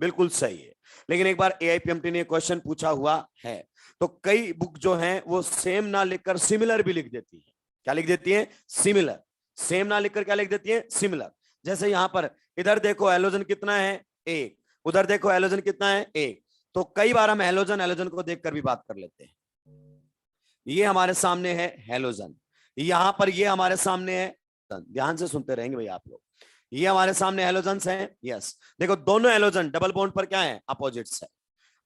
बिल्कुल सही है। लेकिन एक बार एआईपीएमटी ने क्वेश्चन पूछा हुआ है, तो कई बुक जो है वो सेम ना लिखकर सिमिलर भी लिख देती है। क्या लिख देती है, सिमिलर। सेम ना लिखकर क्या लिख देती है, सिमिलर। जैसे यहां पर इधर देखो हेलोजन कितना है, एक, उधर देखो हेलोजन कितना है, एक। तो कई बार हम हेलोजन हेलोजन को देखकर भी बात कर लेते हैं। ये हमारे सामने है हेलोजन, यहां पर ये हमारे सामने है, ध्यान से सुनते रहेंगे भाई आप लोग, ये हमारे सामने हेलोजन्स हैं। यस, देखो दोनों हेलोजन डबल बॉन्ड पर क्या है, अपोजिट्स है।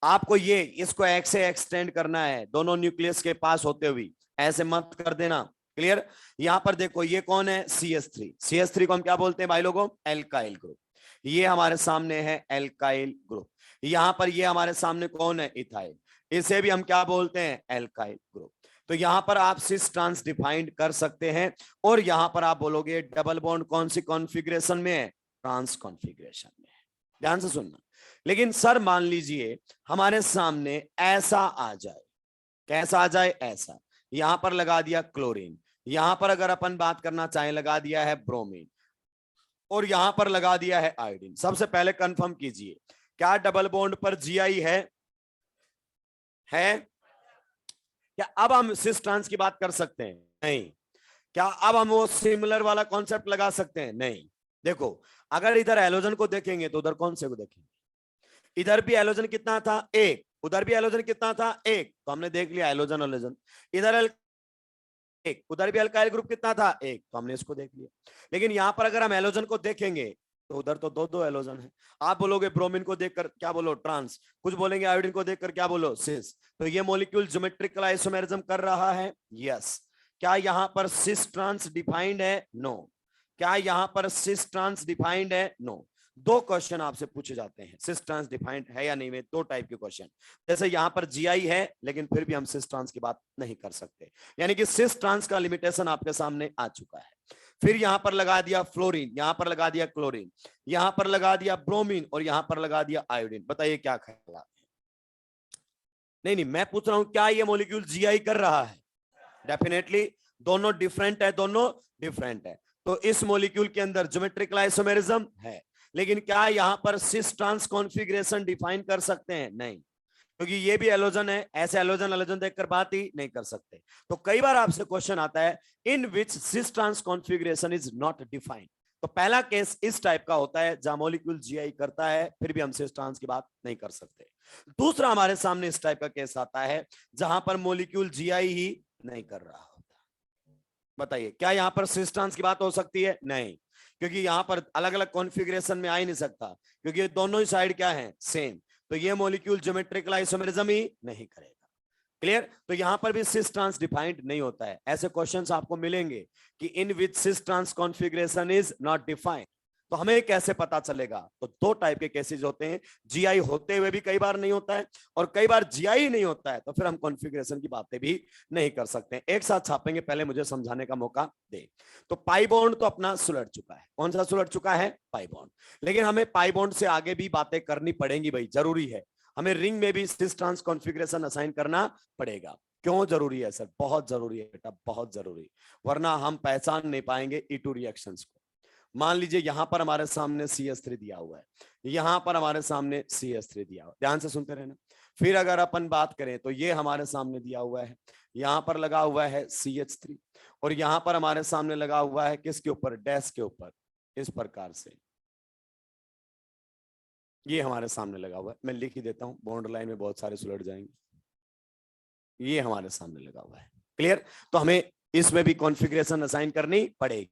आपको ये इसको एक्स से एक्सटेंड करना है दोनों न्यूक्लियस के पास होते हुए, ऐसे मत कर देना। क्लियर? यहां पर देखो ये कौन है, CH3। CH3 को हम क्या बोलते हैं भाई लोगों, एल्काइल ग्रुप। ये हमारे सामने है एल्काइल ग्रुप। यहां पर ये हमारे सामने कौन है, इथाइल। इसे भी हम क्या बोलते हैं, एल्काइल ग्रुप। तो यहां पर आप सिस ट्रांस डिफाइंड कर सकते हैं, और यहां पर आप बोलोगे डबल बॉन्ड कौन सी कॉन्फ़िगरेशन में है, ट्रांस कॉन्फ़िगरेशन में है। ध्यान से सुनना। लेकिन सर मान लीजिए हमारे सामने ऐसा आ जाए, कैसा आ जाए, ऐसा, यहां पर लगा दिया क्लोरीन, यहां पर अगर अपन बात करना चाहें लगा दिया है ब्रोमीन, और यहां पर लगा दिया है आयोडीन। सबसे पहले कंफर्म कीजिए, क्या डबल बॉन्ड पर जीआई है? क्या अब हम सिस ट्रांस की बात कर सकते हैं? नहीं। क्या अब हम वो सिमिलर वाला कॉन्सेप्ट लगा सकते हैं? नहीं। देखो, अगर इधर हैलोजन को देखेंगे तो उधर कौन से को देखेंगे, इधर भी हैलोजन कितना था, एक, उधर भी हैलोजन कितना था, एक, तो हमने देख लिया हैलोजन हैलोजन। इधर एक, उधर भी अल्काइल ग्रुप कितना था, एक, तो हमने इसको देख लिया। लेकिन यहां पर अगर हम हैलोजन को देखेंगे तो उधर तो दो दो हैलोजन है। आप बोलोगे ब्रोमीन को देखकर क्या बोलो, ट्रांस, कुछ बोलेंगे आयोडीन को देखकर क्या बोलो, सिस। तो ये मॉलिक्यूल ज्योमेट्रिकल आइसोमेरिज्म कर रहा है। यस। क्या यहां पर सिस ट्रांस डिफाइंड है? नो। क्या यहां पर सिस ट्रांस डिफाइंड है? नो। दो क्वेश्चन आपसे पूछे जाते हैं, सिस ट्रांस डिफाइंड है या नहीं में, दो टाइप के क्वेश्चन। जैसे यहां पर जीआई है, लेकिन फिर भी हम सिस ट्रांस की बात नहीं कर सकते, यानी कि सिस ट्रांस का लिमिटेशन आपके सामने आ चुका है। फिर यहां पर लगा दिया फ्लोरीन, यहां पर लगा दिया क्लोरीन, यहां पर लगा दिया ब्रोमीन, और यहां पर लगा दिया आयोडीन। बताइए क्या ख्याल है? नहीं नहीं, मैं पूछ रहा हूं क्या ये मॉलिक्यूल जीआई कर रहा है? डेफिनेटली दोनों डिफरेंट है, दोनों डिफरेंट है। तो इस मॉलिक्यूल के अंदर ज्योमेट्रिकल आइसोमेरिज्म है, लेकिन क्या यहां पर सिस ट्रांस कॉन्फ़िगरेशन डिफाइन कर सकते हैं? नहीं, क्योंकि ये भी एलोजन है, ऐसे एलोजन एलोजन देखकर बात ही नहीं कर सकते। तो कई बार आपसे क्वेश्चन आता है, in which cis trans configuration is not defined. तो पहला केस इस टाइप का होता है जहां मॉलिक्यूल जीआई करता है, फिर भी हम सिस ट्रांस की बात नहीं कर सकते। दूसरा हमारे सामने इस टाइप का केस आता है जहां पर मॉलिक्यूल जीआई ही नहीं कर रहा होता। बताइए क्या यहां पर सिस ट्रांस की बात हो सकती है? नहीं, क्योंकि यहां पर अलग अलग कॉन्फ़िगरेशन में आ ही नहीं सकता, क्योंकि ये दोनों ही साइड क्या है, सेम। तो ये मॉलिक्यूल ज्योमेट्रिकल आइसोमेरिज्म ही नहीं करेगा। क्लियर? तो यहां पर भी सिस ट्रांस डिफाइंड नहीं होता है। ऐसे क्वेश्चंस आपको मिलेंगे कि in which cis trans configuration is not defined. तो हमें कैसे पता चलेगा? तो दो टाइप के केसेस होते हैं, जीआई होते हुए भी कई बार नहीं होता है, और कई बार जीआई नहीं होता है, तो फिर हम कॉन्फ़िगरेशन की बातें भी नहीं कर सकते। एक साथ छापेंगे, पहले मुझे समझाने का मौका दे। तो पाई बॉन्ड तो अपना सुलट चुका है। कौन सा सुलट चुका है? Pi bond. लेकिन हमें पाई बॉन्ड से आगे भी बातें करनी पड़ेंगी भाई, जरूरी है। हमें रिंग में भी सिस ट्रांस कॉन्फ़िगरेशन असाइन करना पड़ेगा। क्यों जरूरी है सर? बहुत जरूरी है बेटा, बहुत जरूरी, वरना हम पहचान नहीं पाएंगे E2 रिएक्शंस को। मान लीजिए यहां पर हमारे सामने CH3 दिया हुआ है, यहां पर हमारे सामने CH3 दिया हुआ है, ध्यान से सुनते रहना। फिर अगर अपन बात करें तो ये हमारे सामने दिया हुआ है, यहां पर लगा हुआ है CH3, और यहां पर हमारे सामने लगा हुआ है किसके ऊपर, डैश के ऊपर, इस प्रकार से ये हमारे सामने लगा हुआ है। मैं लिख ही देता हूं, बॉन्ड लाइन में बहुत सारे सुलट जाएंगे। ये हमारे सामने लगा हुआ है। क्लियर? तो हमें इसमें भी कॉन्फ़िगरेशन असाइन करनी पड़ेगी।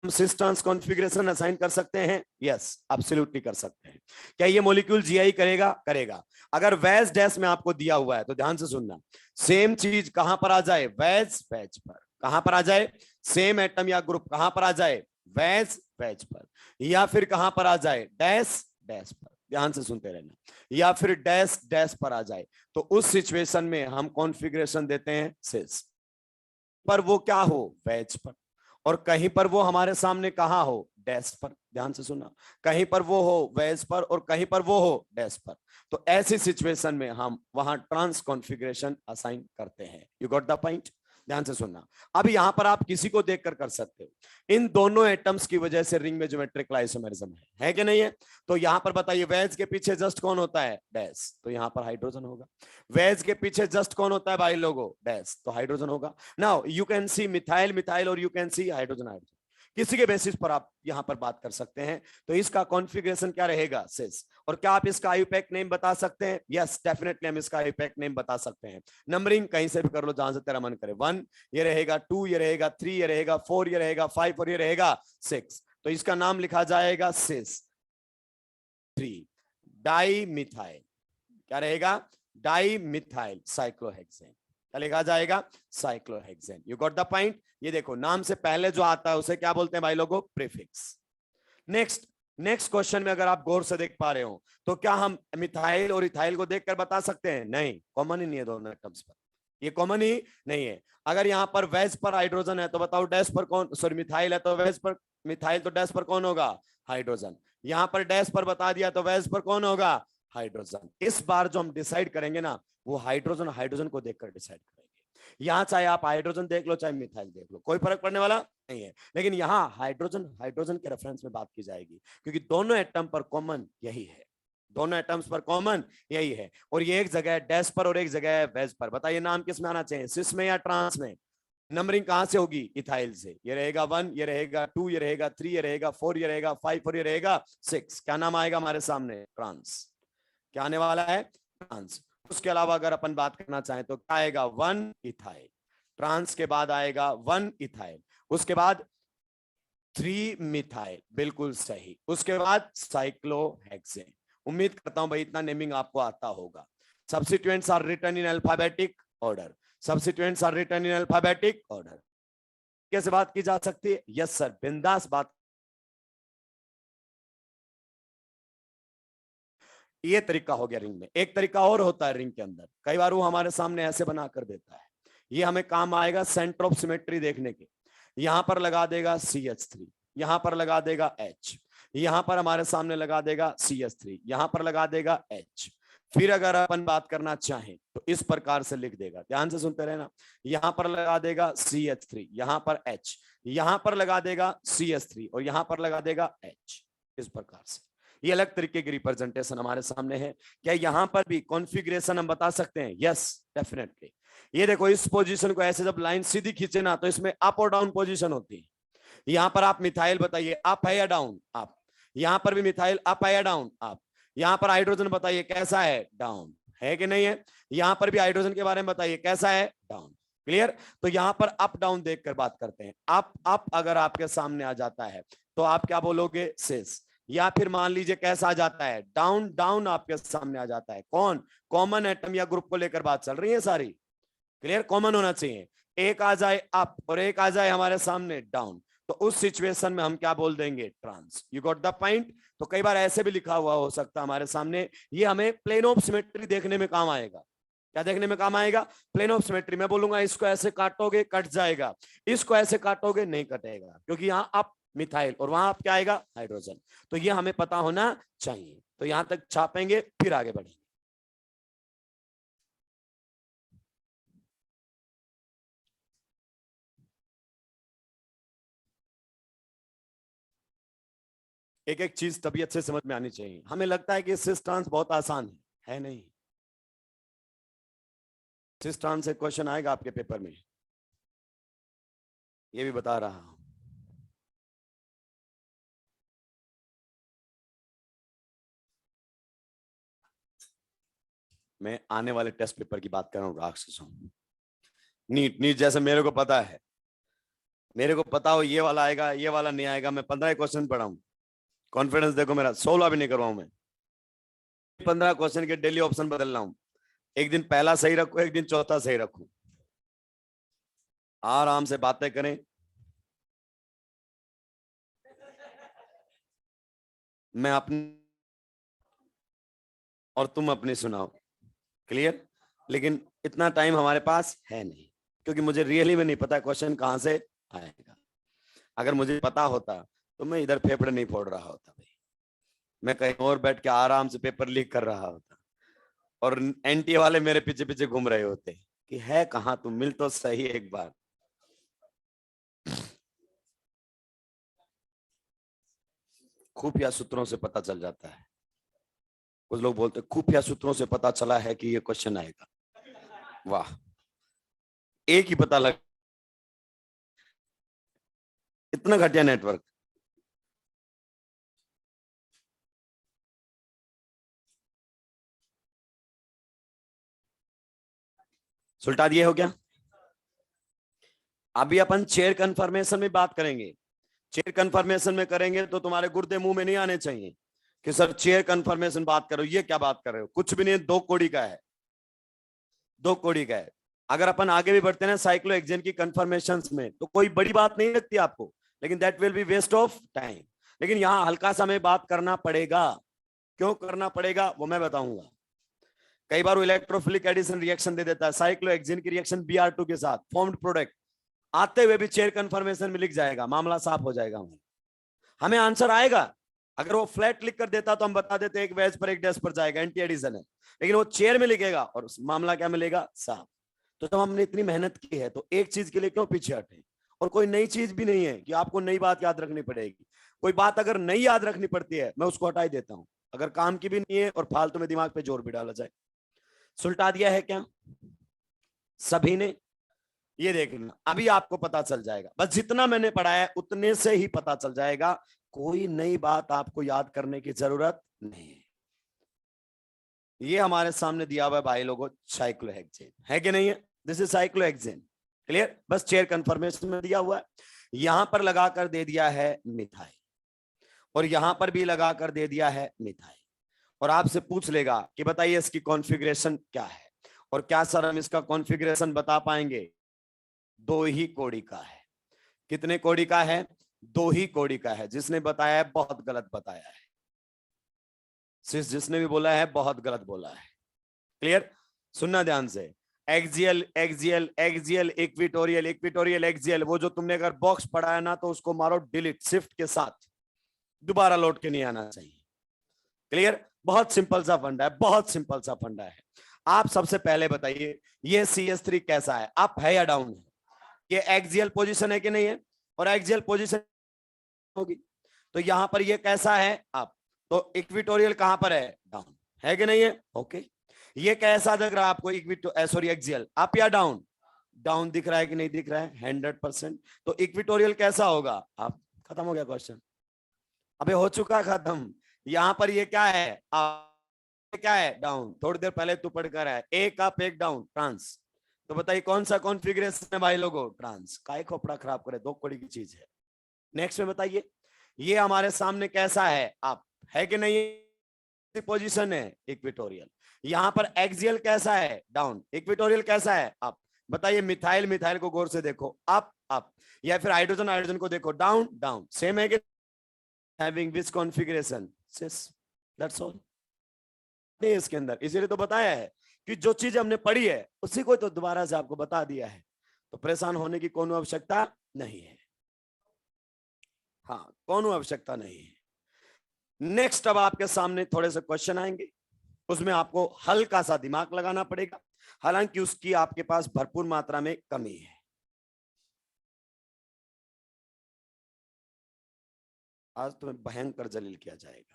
हम सिस ट्रांस कॉन्फ़िगरेशन असाइन कर सकते हैं? यस, एब्सोल्युटली कर सकते हैं। क्या ये मॉलिक्यूल जीआई करेगा? करेगा। अगर वैज डैश में आपको दिया हुआ है तो ध्यान से सुनना, सेम चीज कहां पर आ जाए, वैज वेज पर। कहां पर आ जाए? सेम एटम या ग्रुप कहां पर आ जाए, वैज वेज पर, या फिर कहां पर आ जाए, डैश डैश पर। ध्यान से सुनते रहना, या फिर डैश डैश पर आ जाए, तो उस सिचुएशन में हम कॉन्फ़िगरेशन देते हैं सिस पर, वो क्या हो, वेज पर। और कहीं पर वो हमारे सामने कहां हो, डैश पर। ध्यान से सुना, कहीं पर वो हो वेज पर और कहीं पर वो हो डैश पर। तो ऐसी सिचुएशन में हम वहां ट्रांस कॉन्फ़िगरेशन असाइन करते हैं। You got the point? ध्यान से सुनना। अब यहां पर आप किसी को देखकर कर सकते हो, इन दोनों एटम्स की वजह से रिंग में ज्योमेट्रिकल आइसोमेरिज्म है कि नहीं है? तो यहां पर बताइए, वेज के पीछे जस्ट कौन होता है, डैश, तो यहां पर हाइड्रोजन होगा। वेज के पीछे जस्ट कौन होता है भाई लोगों, डैश, तो हाइड्रोजन होगा। Now you can see methyl methyl और you can see hydrogen hydrogen. किसी के बेसिस पर आप यहां पर बात कर सकते हैं। तो इसका कॉन्फ़िगरेशन क्या रहेगा सिस। और क्या आप इसका आईयूपैक नेम बता सकते हैं? यस डेफिनेटली हम इसका आईयूपैक नेम बता सकते हैं। नंबरिंग कहीं से भी कर लो जहां से तेरा मन करे। 1 ये रहेगा, 2 ये रहेगा, 3 ये रहेगा, 4 ये रहेगा, 5 और ये रहेगा 6। तो इसका नाम लिखा जाएगा सिस 3 डाई मिथाइल। क्या रहेगा? Di methyl cyclohexane. क्या लिखा जाएगा? Cyclohexane. You got the point. ये देखो नाम से पहले जो आता है उसे क्या बोलते हैं भाई लोगों? प्रीफिक्स। नेक्स्ट क्वेश्चन में अगर आप गौर से देख पा रहे हो तो क्या हम मिथाइल और इथाइल को देखकर बता सकते हैं? नहीं, कॉमन ही नहीं है दोनों एटम्स पर, ये कॉमन ही नहीं है। अगर यहाँ पर वेज पर हाइड्रोजन है तो बताओ डैश पर कौन, सॉरी मिथाइल है तो वेज पर मिथाइल, तो डैश पर कौन होगा? हाइड्रोजन। यहाँ पर डैश पर बता दिया तो वेज पर कौन होगा? हाइड्रोजन। इस बार जो हम डिसाइड करेंगे ना वो हाइड्रोजन हाइड्रोजन को देखकर डिसाइड करेंगे। यहाँ चाहे आप हाइड्रोजन देख लो चाहे मिथाइल देख लो, कोई फर्क पड़ने वाला नहीं है। लेकिन यहाँ हाइड्रोजन हाइड्रोजन के रेफरेंस में बात की जाएगी क्योंकि दोनों एटम पर कॉमन यही है, दोनों एटम्स पर कॉमन यही है। और ये एक जगह है डैश पर और एक जगह है वेज पर। बताइए नाम किस में आना चाहिए? सिस में या ट्रांस में? नंबरिंग कहां से होगी? इथाइल से। ये रहेगा 1, ये रहेगा 2, ये रहेगा 3, ये रहेगा 4, ये रहेगा 5 और ये रहेगा 6। क्या नाम आएगा हमारे सामने? ट्रांस। क्या आने वाला है? ट्रांस। उसके अलावा अगर अपन बात करना चाहें तो क्या आएगा? 1 इथाइल। ट्रांस के बाद आएगा 1 इथाइल, उसके बाद 3 मिथाइल, बिल्कुल सही। उसके बाद साइक्लोहेक्सेन। उम्मीद करता हूं भाई इतना नेमिंग आपको आता होगा। Substituents are written in alphabetic order. Substituents are written in alphabetic order. कैसे बात की जा सकती है? यस सर, बिंदास बात। ये तरीका हो गया रिंग में। एक तरीका और होता है रिंग के अंदर, कई बार वो हमारे सामने ऐसे बना कर देता है। ये हमें काम आएगा सेंटर ऑफ सिमेट्री देखने के। यहां पर लगा देगा CH3, यहां पर लगा देगा H, यहां पर हमारे सामने लगा देगा CH3, यहां पर लगा देगा H। फिर अगर अपन बात करना चाहें तो इस प्रकार से लिख देगा, ध्यान से सुनते रहना। यहां पर लगा देगा CH3, यहां पर H, यहां पर लगा देगा CH3 और यहां पर लगा देगा H। इस प्रकार से ये अलग तरीके की रिप्रेजेंटेशन हमारे सामने है। क्या यहां पर भी कॉन्फ़िगरेशन हम बता सकते हैं? Yes definitely. ये देखो इस पोजीशन को ऐसे जब लाइन सीधी खींचे ना तो इसमें अप और डाउन पोजीशन होती है। यहां पर आप मिथाइल बताइए अप है या डाउन? अप। यहां पर भी मिथाइल अप है या डाउन? अप। यहां पर हाइड्रोजन बताइए कैसा है? डाउन है कि नहीं है? यहां पर भी हाइड्रोजन के बारे में बताइए कैसा है? डाउन। क्लियर? तो यहां पर अप डाउन देखकर बात करते हैं। अप अप अगर आपके सामने आ जाता है तो आप क्या बोलोगे? सिस। या फिर मान लीजिए कैसा आ जाता है? डाउन डाउन आपके सामने आ जाता है। कौन? कॉमन एटम या ग्रुप को लेकर बात चल रही है सारी। क्लियर? कॉमन होना चाहिए। एक आ जाए अप और एक आ जाए हमारे सामने डाउन, तो उस सिचुएशन में हम क्या बोल देंगे? Trans. You got the point. तो कई बार ऐसे भी लिखा हुआ हो सकता है हमारे सामने। ये हमें प्लेन ऑफ सिमेट्री देखने में काम आएगा। क्या देखने में काम आएगा? Plane of symmetry. मैं बोलूंगा इसको ऐसे काटोगे कट जाएगा, इसको ऐसे काटोगे नहीं कटेगा, क्योंकि यहाँ अप मिथाइल और वहां आप क्या आएगा? हाइड्रोजन। तो ये हमें पता होना चाहिए। तो यहां तक छापेंगे फिर आगे बढ़ेंगे। एक एक चीज तभी अच्छे समझ में आनी चाहिए। हमें लगता है कि सिस ट्रांस बहुत आसान है नहीं। सिस ट्रांस से क्वेश्चन आएगा आपके पेपर में, ये भी बता रहा हूं। मैं आने वाले टेस्ट पेपर की बात कर रहा हूं राक्षसों। नीट नीट जैसे मेरे को पता है, मेरे को पता हो ये वाला आएगा ये वाला नहीं आएगा। मैं 15 क्वेश्चन पढ़ा हूं। कॉन्फिडेंस देखो मेरा, 16 भी नहीं करवाऊं मैं। 15 क्वेश्चन के डेली ऑप्शन बदल रहा हूं। एक दिन पहला सही रखू, एक दिन चौथा सही रखू। आराम से बातें करें। मैं अपनी और तुम अपनी सुनाओ। क्लियर? लेकिन इतना टाइम हमारे पास है नहीं, क्योंकि मुझे रियली में नहीं पता क्वेश्चन कहां से आएगा। अगर मुझे पता होता तो मैं इधर फेफड़े नहीं फोड़ रहा होता भाई, मैं कहीं और बैठ के आराम से पेपर लीक कर रहा होता और एनटीए वाले मेरे पीछे पीछे घूम रहे होते कि है कहां तुम, मिल तो सही एक बार। खुफिया सूत्रों से पता चल जाता है। कुछ लोग बोलते खुफिया सूत्रों से पता चला है कि ये क्वेश्चन आएगा। वाह, एक ही पता लग इतना घटिया नेटवर्क। सुलटा दिए हो क्या? अभी अपन चेयर कंफर्मेशन में बात करेंगे। चेयर कंफर्मेशन में करेंगे तो तुम्हारे गुर्दे मुंह में नहीं आने चाहिए कि सर चेयर कंफर्मेशन बात करो, ये क्या बात कर रहे हो, कुछ भी नहीं, 2 कौड़ी का है, 2 कौड़ी का है। अगर अपन आगे भी बढ़ते हैं साइक्लोहेक्सेन की कंफर्मेशन में तो कोई बड़ी बात नहीं लगती आपको, लेकिन that will be waste of time. लेकिन यहां हल्का सा में बात करना पड़ेगा। क्यों करना पड़ेगा वो मैं बताऊंगा। कई बार वो इलेक्ट्रोफिलिक एडिशन रिएक्शन दे देता है, साइक्लोहेक्सेन की रिएक्शन Br2 के साथ फॉर्म्ड प्रोडक्ट आते हुए भी चेयर कंफर्मेशन में लिख जाएगा, मामला साफ हो जाएगा। हमें आंसर आएगा। अगर वो फ्लैट लिख कर देता तो हम बता देते एक वेज पर एक डैश पर जाएगा, एंटी एडिशन है। लेकिन वो चेयर में लिखेगा और उस मामला क्या मिलेगा, साफ। तो जब हमने इतनी मेहनत की है तो एक चीज के लिए क्यों पीछे हटे। और कोई नई चीज भी नहीं है कि आपको नई बात याद रखनी पड़ेगी। कोई बात अगर नई याद रखनी पड़ती है मैं उसको हटा ही देता हूं, अगर काम की भी नहीं है और फालतू में दिमाग पे जोर भी डाला जाए। सुलटा दिया है क्या सभी ने? ये देखना अभी आपको पता चल जाएगा, बस जितना मैंने पढ़ाया है उतने से ही पता चल जाएगा। कोई नई बात आपको याद करने की जरूरत नहीं है। ये हमारे सामने दिया हुआ है भाई लोगों, साइक्लोहेक्सेन है कि नहीं है? This is cyclohexane. क्लियर? बस चेयर कंफर्मेशन में दिया हुआ है। यहां पर लगाकर दे दिया है मिथाइल और यहां पर भी लगाकर दे दिया है मिथाइल। और आपसे पूछ लेगा कि बताइए इसकी कॉन्फ़िगरेशन क्या है, और क्या सर हम इसका कॉन्फ़िगरेशन बता पाएंगे? 2 ही कौड़ी का है। कितने कौड़ी का है? 2 ही कौड़ी का है। जिसने बताया है बहुत गलत बताया है, जिसने भी बोला है बहुत गलत बोला है। क्लियर? सुनना ध्यान से। Axial axial axial equatorial equatorial axial, वो जो तुमने अगर बॉक्स पढ़ा है ना तो उसको मारो डिलीट शिफ्ट के साथ, दोबारा लौट के नहीं आना चाहिए। क्लियर? बहुत सिंपल सा फंडा है, बहुत सिंपल सा फंडा है। आप सबसे पहले बताइए ये CH3 कैसा है, अप है या डाउन है? ये एक्सियल पोजीशन है कि नहीं है? और एक्सियल पोजीशन होगी तो यहां पर ये कैसा है, अप। तो इक्विटोरियल कहां पर है, डाउन है कि नहीं है? ओके। ये कैसा दिख रहा है आपको, सॉरी एक्सियल, अप या डाउन? डाउन दिख रहा है कि नहीं दिख रहा है? 100%। तो इक्विटोरियल कैसा होगा, अप। खत्म हो गया क्वेश्चन। अबे हो चुका खत्म। यहां पर ये क्या है, क्या है, डाउन। थोड़ी देर पहले तू पढ़कर है, एक अप एक डाउन, ट्रांस। तो बताइए कौन सा कॉन्फ़िगरेशन है भाई लोगों, ट्रांस। काय खोपड़ा खराब करे, 2 कौड़ी की चीज है। नेक्स्ट में बताइए ये हमारे सामने कैसा है, अप है कि नहीं? पोजीशन है इक्विटोरियल। यहां पर एक्सियल कैसा है, डाउन। इक्विटोरियल कैसा है, अप। बताइए मिथाइल, मिथाइल को गौर से देखो, अप अप। या फिर हाइड्रोजन, हाइड्रोजन को देखो, डाउन डाउन। सेम है कि having which configuration, cis, that's all. नहीं इसके अंदर, इसीलिए तो बताया है कि जो चीज हमने पढ़ी है उसी को तो दोबारा से आपको बता दिया है, तो परेशान होने की कोनो आवश्यकता नहीं है। हाँ, कोनो आवश्यकता नहीं है। नेक्स्ट अब आपके सामने थोड़े से क्वेश्चन आएंगे, उसमें आपको हल्का सा दिमाग लगाना पड़ेगा, हालांकि उसकी आपके पास भरपूर मात्रा में कमी है। आज तुम्हें भयंकर जलील किया जाएगा।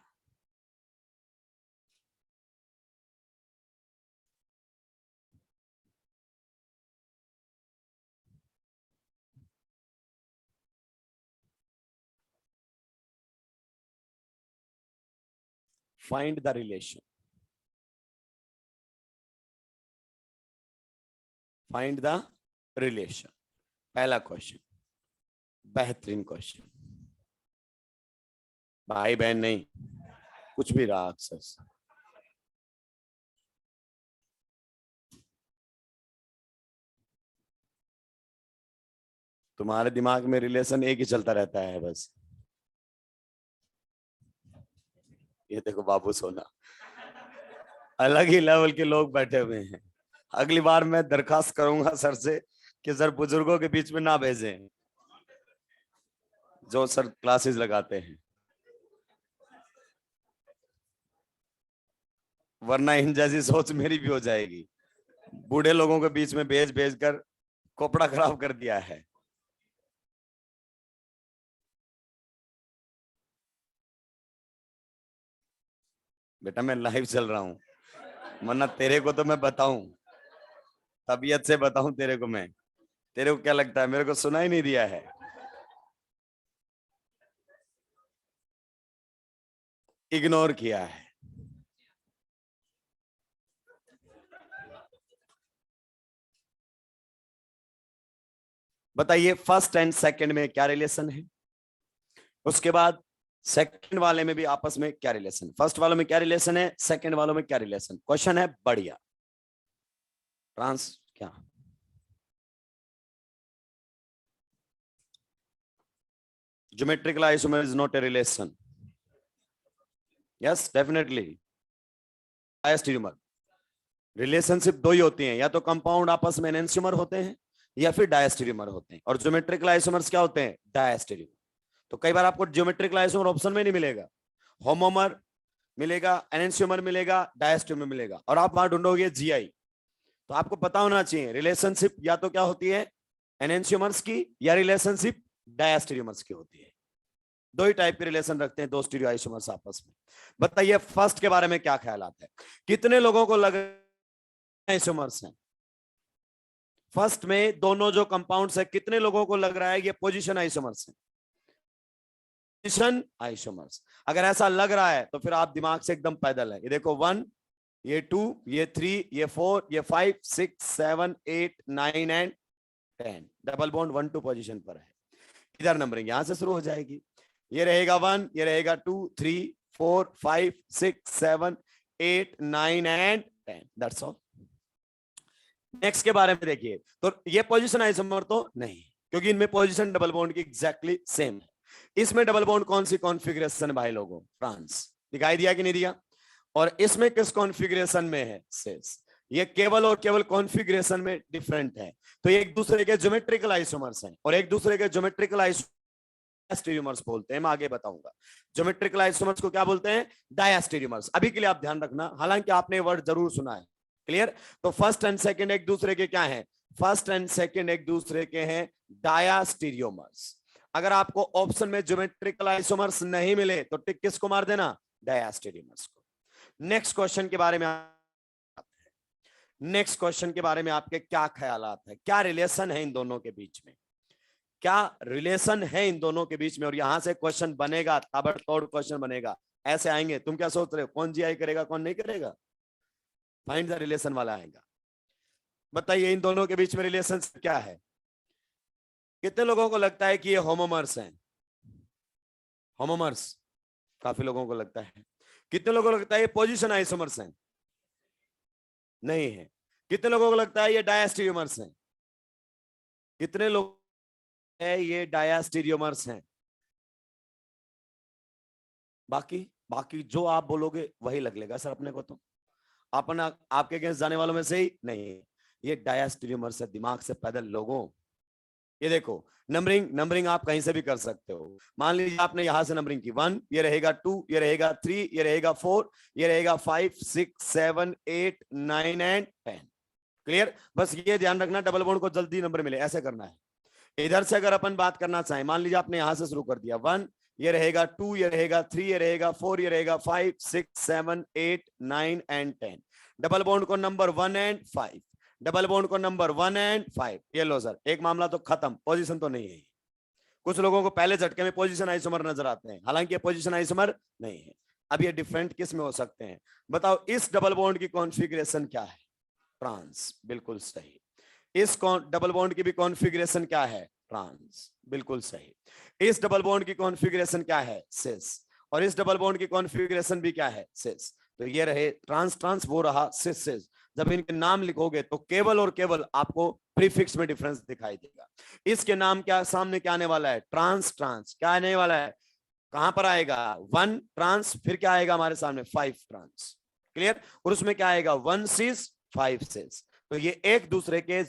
Find the relation, find the relation. पहला क्वेश्चन, बेहतरीन क्वेश्चन, भाई बहन नहीं, कुछ भी रहा अक्सर। तुम्हारे दिमाग में रिलेशन एक ही चलता रहता है बस। ये देखो बाबू सोना, अलग ही लेवल के लोग बैठे हुए हैं। अगली बार मैं दरखास्त करूंगा सर से कि सर बुजुर्गों के बीच में ना भेजें जो सर क्लासेस लगाते हैं, वरना इन जैसी सोच मेरी भी हो जाएगी। बूढ़े लोगों के बीच में भेज भेज कर कोपड़ा खराब कर दिया है। बेटा मैं लाइव चल रहा हूँ, वरना तेरे को तो मैं बताऊं, तबीयत से बताऊं तेरे को मैं। तेरे को क्या लगता है मेरे को सुना ही नहीं दिया है? इग्नोर किया है। बताइए फर्स्ट एंड सेकंड में क्या रिलेशन है, उसके बाद सेकंड वाले में भी आपस में क्या रिलेशन, फर्स्ट वालों में क्या रिलेशन है, सेकंड वालों में क्या रिलेशन। क्वेश्चन है बढ़िया। ट्रांस क्या geometrical isomer is not a relation? Yes definitely. Diastereomer relationship दो ही होती हैं, या तो कंपाउंड आपस में एनेंशियोमर होते हैं या फिर डायस्टेरियोमर होते हैं। और ज्योमेट्रिकल आइसोमर्स क्या होते हैं? डायस्टेरियोमर। तो कई बार आपको ज्योमेट्रिकल आइसोमर ऑप्शन में नहीं मिलेगा, होमोमर मिलेगा, एनेंशियोमर मिलेगा, डायस्टेरियोमर मिलेगा, और आप वहां ढूंढोगे जीआई। तो आपको पता होना चाहिए रिलेशनशिप या तो क्या होती है एनेंशियोमर्स की, या रिलेशनशिप डायस्टेरियोमर्स की होती है। दो ही टाइप के रिलेशन रखते हैं दो स्टीरियो आइसोमर्स आपस में। बताइए फर्स्ट के बारे में क्या ख्याल आता है? कितने लोगों को लग आइसोमर्स हैं? फर्स्ट में दोनों जो कंपाउंड्स है, कितने लोगों को लग रहा है ये पोजीशन आइसोमर्स है? Position isomers. अगर ऐसा लग रहा है तो फिर आप दिमाग से एकदम पैदल है। ये देखो 1, ये 2, ये 3, ये 4, ये 5, 6, 7, 8, 9 एंड 10। डबल बॉन्ड 1, 2 पोजीशन पर है। इधर नंबरिंग यहां से शुरू हो जाएगी। ये रहेगा 1, ये रहेगा 2, 3, 4, 5, 6, 7, 8, 9 एंड 10। That's all. नेक्स्ट के बारे में देखिए, तो ये पोजीशन आइसोमर तो नहीं, क्योंकि इनमें पोजीशन डबल बॉन्ड की एग्जैक्टली सेम है। इसमें डबल बॉन्ड कौन सी कॉन्फ़िगरेशन है भाई लोगों? ट्रांस। दिखाई दिया कि नहीं दिया? और इसमें किस कॉन्फ़िगरेशन में है? सिस। ये केवल और केवल कॉन्फ़िगरेशन में डिफरेंट है। तो ये एक दूसरे के ज्योमेट्रिकल आइसोमर्स हैं, और एक दूसरे के ज्योमेट्रिकल डायस्टेरियोमर्स बोलते हैं। मैं आगे बताऊंगा ज्योमेट्रिकल आइसोमर्स को क्या बोलते हैं, डायस्टेरियोमर्स। अभी के लिए आप ध्यान रखना, हालांकि आपने वर्ड जरूर सुना है। क्लियर? तो फर्स्ट एंड सेकंड एक दूसरे के क्या है? फर्स्ट एंड सेकंड एक दूसरे के हैं डायस्टेरियोमर्स। अगर आपको ऑप्शन में ज्योमेट्रिकल आइसोमर्स नहीं मिले तो टिक किसको मार देना? डायस्टेरियोमर्स को। नेक्स्ट क्वेश्चन के बारे में, नेक्स्ट क्वेश्चन के बारे में आपके क्या ख्यालात है? क्या रिलेशन है इन दोनों के बीच में? क्या रिलेशन है इन दोनों के बीच में? और यहां से क्वेश्चन बनेगा, ताबड़तोड़ क्वेश्चन बनेगा। ऐसे आएंगे, तुम क्या सोच रहे हो कौन जीआई करेगा कौन नहीं करेगा? फाइंड द रिलेशन वाला आएगा। बताइए इन दोनों के बीच में रिलेशन क्या है? कितने लोगों को लगता है कि ये होमोमर्स हैं? होमोमर्स काफी लोगों को लगता है। कितने लोगों को लगता है ये पोजीशन आइसोमर्स हैं? नहीं है। कितने लोगों को लगता है ये डायस्टेरियोमर्स हैं? कितने लोग है ये डायस्टेरियोमर्स हैं? बाकी बाकी जो आप बोलोगे वही लगेगा सर अपने को। तो अपना आपके अगेंस्ट जाने वालों में से ही नहीं है, ये डायस्टेरियोमर्स है। दिमाग से पैदल लोगों। ये देखो नंबरिंग, नंबरिंग आप कहीं से भी कर सकते हो। मान लीजिए आपने यहां से नंबरिंग की 1, ये रहेगा 2, ये रहेगा 3, ये रहेगा 4, ये रहेगा 5, 6, 7, 8, 9 एंड 10। क्लियर? बस ये ध्यान रखना डबल बॉन्ड को जल्दी नंबर मिले, ऐसे करना है। इधर से अगर अपन बात करना चाहें, मान लीजिए आपने यहां से शुरू कर दिया 1, ये रहेगा 2, ये रहेगा 3, ये रहेगा 4, ये रहेगा 5, 6, 7, 8, 9 एंड 10। डबल बॉन्ड को नंबर 1 एंड 5, डबल बॉन्ड को नंबर 1 एंड 5। ये लो सर, एक मामला तो खत्म, पोजीशन तो नहीं है। कुछ लोगों को पहले झटके में पोजीशन आइसोमर नजर आते हैं, हालांकि ये पोजीशन आइसोमर नहीं है। अब ये डिफरेंट किस में हो सकते हैं? बताओ इस डबल बॉन्ड की कॉन्फ़िगरेशन क्या है? ट्रांस। बिल्कुल सही। इस डबल बॉन्ड की भी कॉन्फ़िगरेशन क्या है? ट्रांस। बिल्कुल सही। इस डबल बॉन्ड की कॉन्फ़िगरेशन क्या है? सिस। और इस डबल बॉन्ड की कॉन्फ़िगरेशन भी क्या है? सिस। तो ये रहे ट्रांस ट्रांस, वो रहा सिस सिस। जब इनके नाम लिखोगे तो केवल और केवल आपको प्रीफिक्स में डिफरेंस दिखाई देगा। इसके नाम क्या सामने क्या आने वाला है? Trans trans. क्या आने वाला है? कहां पर आएगा? 1 ट्रांस, फिर क्या आएगा हमारे सामने? 5 ट्रांस। क्लियर? और उसमें क्या आएगा? 1 सिस 5 सिस। तो ये एक दूसरे के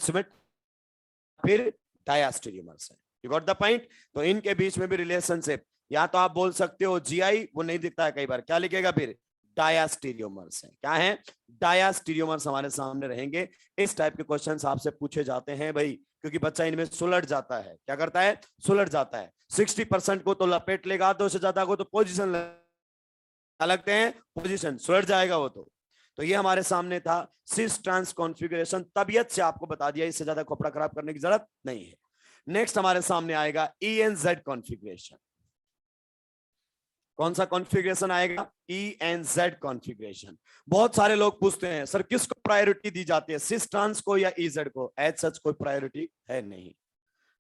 फिर डायस्टेरियोमर्स है। You got the point? तो इनके बीच में भी रिलेशनशिप, या तो आप बोल सकते हो जीआई, वो नहीं दिखता है कई बार, क्या लिखेगा फिर? डायस्टेरियोमर्स है। क्या है? डायस्टेरियोमर्स हमारे सामने रहेंगे। इस टाइप के क्वेश्चंस आपसे पूछे जाते हैं भाई, क्योंकि बच्चा इनमें सुलझ जाता है। क्या करता है? सुलझ जाता है। 60% को तो लपेट लेगा, आधे से ज्यादा को तो पोजीशन लगते हैं, पोजीशन सुलझ जाएगा वो तो ये हमारे सामने था सिस ट्रांस कॉन्फ़िगरेशन। तबियत से आपको बता दिया, इससे ज्यादा खोपड़ा खराब करने की जरूरत नहीं है। नेक्स्ट हमारे सामने आएगा ENZ कॉन्फ़िगरेशन। कौन सा कॉन्फ़िगरेशन आएगा? ENZ configuration. बहुत सारे लोग पूछते हैं सर किसको प्रायोरिटी दी जाती है, सिस ट्रांस को या EZ को? एज सच कोई प्रायोरिटी है नहीं,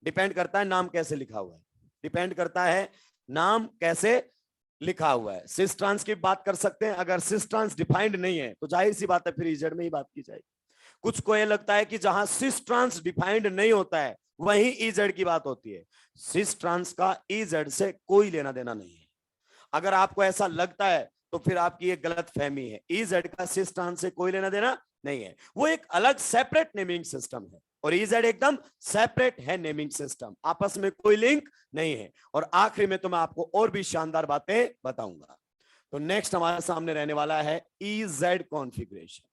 डिपेंड करता है नाम कैसे लिखा हुआ है, डिपेंड करता है नाम कैसे लिखा हुआ है। सिस ट्रांस की बात कर सकते हैं, अगर सिस ट्रांस डिफाइंड नहीं है तो जाहिर सी बात है फिर EZ में ही बात की जाएगी। कुछ को ये लगता है कि जहां सिस ट्रांस डिफाइंड नहीं होता है वहीं EZ की बात होती है। सिस ट्रांस का EZ से कोई लेना देना नहीं है। अगर आपको ऐसा लगता है तो फिर आपकी ये गलत फहमी है। EZ का सिस ट्रांस से कोई लेना देना नहीं है, वो एक अलग सेपरेट नेमिंग सिस्टम है और EZ एकदम सेपरेट है नेमिंग सिस्टम, आपस में कोई लिंक नहीं है। और आखिरी में तो मैं आपको और भी शानदार बातें बताऊंगा। तो नेक्स्ट हमारे सामने रहने वाला है EZ कॉन्फ़िगरेशन।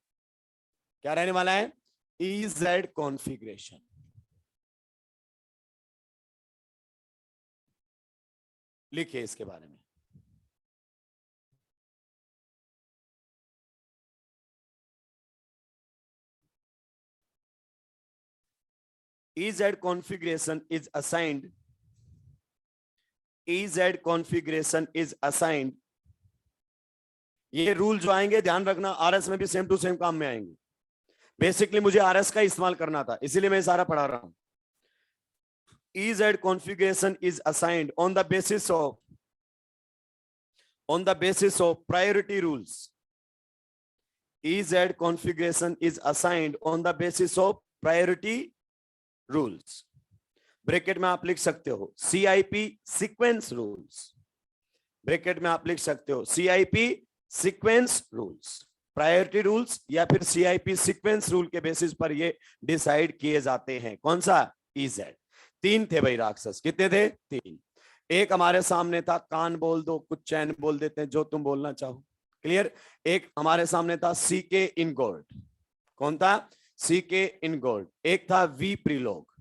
क्या रहने वाला है? EZ configuration. लिखिए इसके बारे में। EZ configuration is assigned. EZ configuration is assigned. ये रूल जो आएंगे ध्यान रखना, RS में भी सेम टू सेम काम में आएंगे। बेसिकली मुझे RS का इस्तेमाल करना था, इसीलिए मैं सारा पढ़ा रहा हूं। EZ configuration is assigned on the basis of priority rules. EZ configuration is assigned on the basis of priority rules. Bracket में आप लिख सकते हो CIP सीक्वेंस रूल्स, ब्रैकेट में आप लिख सकते हो CIP sequence rules, priority rules या फिर CIP सीक्वेंस रूल के बेसिस पर ये डिसाइड किए जाते हैं। कौन सा? EZ। तीन थे भाई राक्षस, कितने थे? तीन। एक हमारे सामने था कान बोल दो कुछ चैन बोल देते हैं जो तुम बोलना चाहो, क्लियर। एक हमारे सामने था CK इनगोल्ड। कौन था? CK इनगोल्ड। एक था V प्रीलोग।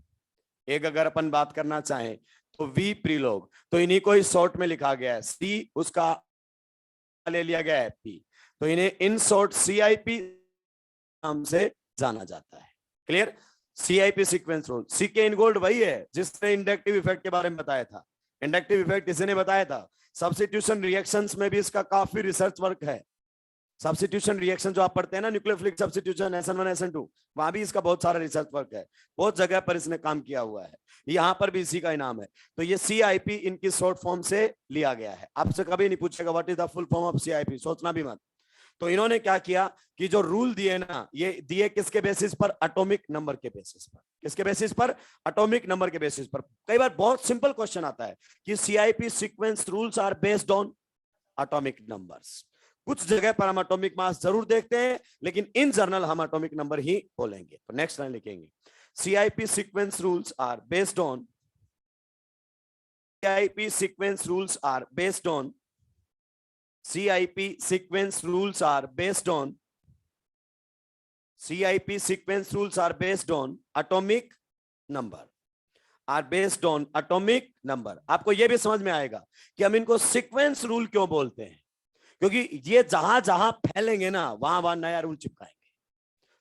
एक अगर अपन बात करना चाहें तो V प्रीलोग, तो इन्हीं को ही शॉर्ट में लिखा गया है, C उसका ले लिया गया है P, तो इन्हें इन शॉर्ट CIP नाम से जाना जाता है, clear. CIP sequence rule. CK इनगोल्ड वही है जिसने इंडक्टिव इफेक्ट के बारे में बताया था। इंडक्टिव इफेक्ट किसी ने बताया था? सब्स्टिट्यूशन रिएक्शंस में भी इसका काफी रिसर्च वर्क है। सब्स्टिट्यूशन रिएक्शन जो आप पढ़ते हैं ना, न्यूक्लियोफिलिक सब्स्टिट्यूशन SN1 SN2, वहां भी इसका बहुत सारा रिसर्च वर्क है, बहुत जगह पर इसने काम किया हुआ है, यहां पर भी इसी का इनाम है। तो ये CIP इनकी शॉर्ट फॉर्म से लिया गया है। आपसे कभी नहीं पूछेगा what is the full form of CIP, सोचना भी मत। तो इन्होंने क्या किया कि जो रूल दिए ना, ये दिए किसके बेसिस पर? एटॉमिक नंबर के बेसिस पर। किसके बेसिस पर? एटॉमिक नंबर के बेसिस पर। कई बार बहुत सिंपल क्वेश्चन आता है कि CIP sequence rules are based on atomic numbers. कुछ जगह पर हम एटॉमिक मास जरूर देखते हैं, लेकिन इन जनरल हम एटॉमिक नंबर ही बोलेंगे। तो नेक्स्ट लाइन लिखेंगे CIP sequence rules are based on, CIP sequence rules are based on, CIP sequence rules are based on, CIP sequence rules are based on atomic number, are based on atomic number. आपको यह भी समझ में आएगा कि हम इनको सीक्वेंस रूल क्यों बोलते हैं, क्योंकि ये जहां जहां फैलेंगे ना वहां वहां नया रूल चिपकाएंगे,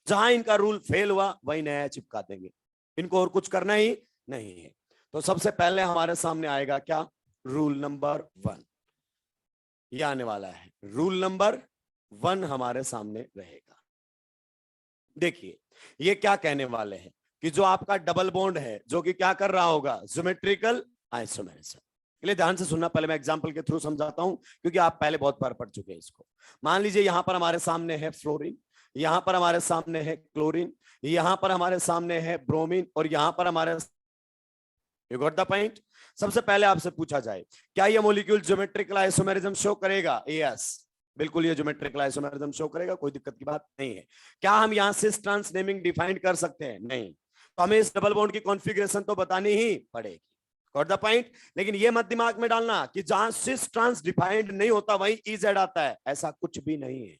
जहां इनका रूल फेल हुआ वही नया चिपका देंगे, इनको और कुछ करना ही नहीं है। तो सबसे पहले हमारे सामने आएगा क्या? रूल नंबर 1, ये आने वाला है। रूल नंबर 1 हमारे सामने रहेगा। देखिए ये क्या कहने वाले हैं कि जो आपका डबल बॉन्ड है जो कि क्या कर रहा होगा? Geometrical isomerism. लिए ध्यान से सुनना, पहले मैं एग्जांपल के थ्रू समझाता हूं क्योंकि आप पहले बहुत बार पढ़ चुके हैं इसको। मान लीजिए यहां पर हमारे सामने है फ्लोरीन, यहां पर हमारे सामने है क्लोरीन, यहां पर हमारे सामने है ब्रोमीन और यहां पर हमारे, यू गॉट द पॉइंट। सबसे पहले आपसे पूछा जाए क्या यह मॉलिक्यूल ज्योमेट्रिकल आइसोमेरिज्म शो करेगा? यस, बिल्कुल ये ज्योमेट्रिकल आइसोमेरिज्म शो करेगा, कोई दिक्कत की बात नहीं है। क्या हम यहां सिस ट्रांस नेमिंग डिफाइन कर सकते हैं? नहीं। तो हमें इस डबल बॉन्ड की कॉन्फ़िगरेशन तो बतानी ही पड़ेगी, गॉट द पॉइंट। लेकिन ये मत दिमाग में डालना कि जहां सिस ट्रांस डिफाइंड नहीं होता वहीं EZ आता है, ऐसा कुछ भी नहीं है,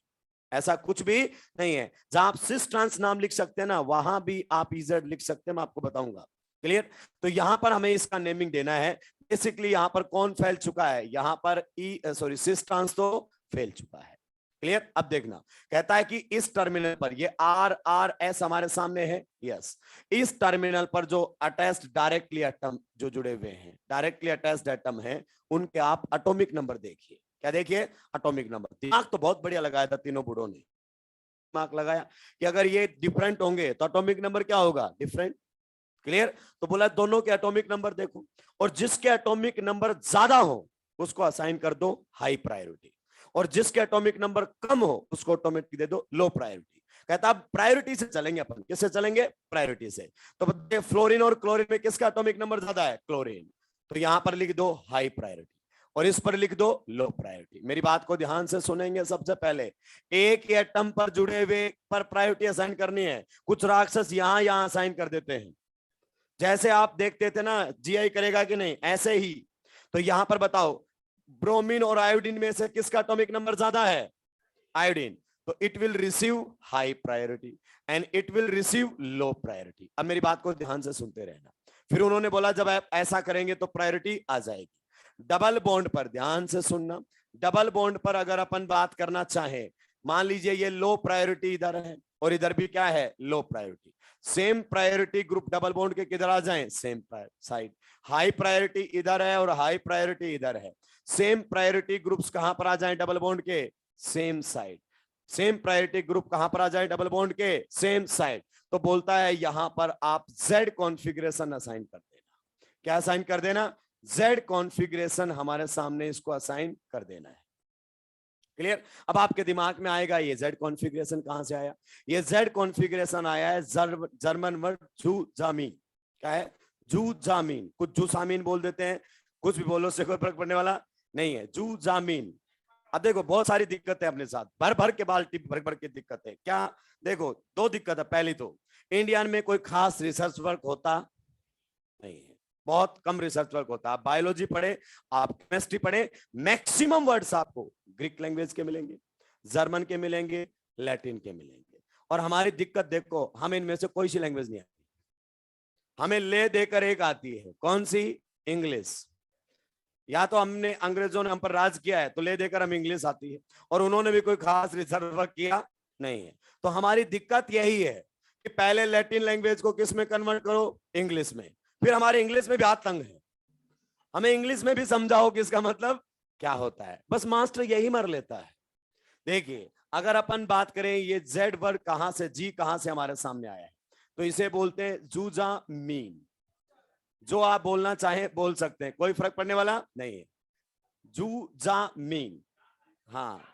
ऐसा कुछ भी नहीं है। जहां आप सिस ट्रांस नाम लिख सकते हैं ना वहां भी आप EZ लिख सकते हैं, मैं आपको बताऊंगा, क्लियर। तो यहां पर हमें इसका नेमिंग देना है। बेसिकली यहां पर कौन फैल चुका है? यहां पर सिस ट्रांस तो फैल चुका है, क्लियर। अब देखना, कहता है कि इस टर्मिनल पर ये RRS हमारे सामने है, यस। इस टर्मिनल पर जो अटैच्ड डायरेक्टली एटम जो जुड़े हुए हैं, डायरेक्टली अटैच्ड एटम है, उनके आप एटॉमिक नंबर देखिए। क्या देखिए, एटॉमिक नंबर। दिमाग तो बहुत बढ़िया लगाया था तीनों बूढ़ों ने, दिमाग लगाया कि अगर ये डिफरेंट होंगे तो एटॉमिक नंबर क्या होगा, डिफरेंट। क्लियर। तो बोला दोनों के एटॉमिक नंबर देखो, और जिसके एटॉमिक नंबर ज्यादा हो उसको असाइन कर दो हाई प्रायोरिटी, और जिसके एटॉमिक नंबर कम हो उसको ऑटोमेटिक दे दो लो प्रायोरिटी। कहता अब प्रायोरिटी से चलेंगे अपन, किससे चलेंगे, प्रायोरिटी से। तो बताइए फ्लोरीन और क्लोरीन में किसका एटॉमिक नंबर ज्यादा है, क्लोरीन। तो यहां पर लिख दो हाई प्रायोरिटी और इस पर लिख दो लो प्रायोरिटी। मेरी बात को ध्यान से सुनेंगे। सबसे पहले एक ही एटम पर जुड़े हुए पर प्रायोरिटी असाइन करनी है। कुछ राक्षस यहां यहां असाइन कर देते हैं, जैसे आप देखते थे ना जीआई करेगा कि नहीं, ऐसे ही। तो यहां पर बताओ ब्रोमीन और आयोडीन में से किसका एटॉमिक नंबर ज्यादा है, आयोडीन। तो it will receive high priority and it will receive low priority. अब मेरी बात को ध्यान से सुनते रहना। फिर उन्होंने बोला जब आप ऐसा करेंगे तो प्रायोरिटी आ जाएगी। डबल बॉन्ड पर ध्यान से सुनना। डबल बॉन्ड पर अगर अपन बात करना चाहें, मान लीजिए ये लो प्रायोरिटी इधर है और इधर भी क्या है, low priority. Same priority group double bond के किधर आ जाएं, सेम साइड। हाई प्रायोरिटी इधर है और हाई प्रायोरिटी इधर है। सेम प्रायोरिटी ग्रुप्स कहां पर आ जाएं डबल बॉन्ड के, same side. Same priority group कहां पर आ जाए डबल बॉन्ड के, सेम साइड। तो बोलता है यहां पर आप Z कॉन्फ़िगरेशन असाइन कर देना। क्या असाइन कर देना, Z कॉन्फ़िगरेशन हमारे सामने इसको असाइन कर देना है। क्लियर। अब आपके दिमाग में आएगा ये Z कॉन्फ़िगरेशन कहां से आया। ये Z कॉन्फ़िगरेशन आया है जर्मन वर्ड जूजामीन। क्या है, जूजामीन। कुछ जूसामीन बोल देते हैं, कुछ भी बोलो से कोई फर्क पड़ने वाला नहीं है, जूजामीन। अब देखो बहुत सारी दिक्कत है अपने साथ, भर भर के बाल्टी भर भर के दिक्कत है। क्या, देखो दो दिक्कत है। पहली तो इंडिया में कोई खास रिसर्च वर्क होता नहीं है, बहुत कम रिसर्च वर्क होता। आप बायोलॉजी पढ़े, आप केमिस्ट्री पढ़े, मैक्सिमम वर्ड्स आपको ग्रीक लैंग्वेज के मिलेंगे, जर्मन के मिलेंगे, लैटिन के मिलेंगे। और हमारी दिक्कत देखो, हम इनमें से कोई सी लैंग्वेज नहीं आती, हमें ले देकर एक आती है, कौन सी, इंग्लिश। या तो हमने, अंग्रेजों ने हम पर राज किया है तो ले देकर हम इंग्लिश आती है, और उन्होंने भी कोई खास रिसर्च वर्क किया नहीं है। तो हमारी दिक्कत यही है कि पहले लैटिन लैंग्वेज को किस में कन्वर्ट करो, इंग्लिश में। फिर हमारे इंग्लिश में भी हाथ तंग है, हमें इंग्लिश में भी समझाओ कि इसका मतलब क्या होता है। बस मास्टर यही मर लेता है। देखिए अगर अपन बात करें ये जेड वर्ड कहां से, जी कहां से हमारे सामने आया है, तो इसे बोलते हैं जूजा मीन। जो आप बोलना चाहें बोल सकते हैं, कोई फर्क पड़ने वाला नहीं है, जूजा मीन। हाँ,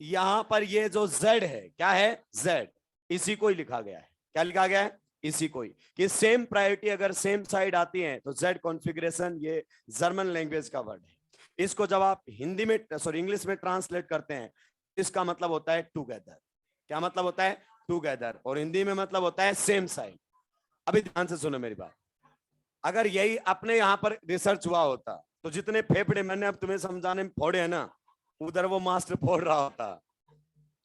यहां पर ये जो जेड है, क्या है, जेड, इसी को ही लिखा गया है। क्या लिखा गया है, इसी को ही, कि सेम प्रायोरिटी अगर सेम साइड आती है तो जेड कॉन्फ़िगरेशन, ये जर्मन लैंग्वेज का वर्ड है। इसको जब आप हिंदी में, सॉरी इंग्लिश में ट्रांसलेट करते हैं, इसका मतलब होता है टुगेदर। क्या मतलब होता है, टुगेदर। और हिंदी में मतलब होता है सेम साइड। अभी ध्यान से सुनो मेरी बात। अगर यही अपने यहां पर रिसर्च हुआ होता तो जितने फेफड़े मैंने अब तुम्हें समझाने में फोड़े हैं ना, उधर वो मास्टर फोड़ रहा होता,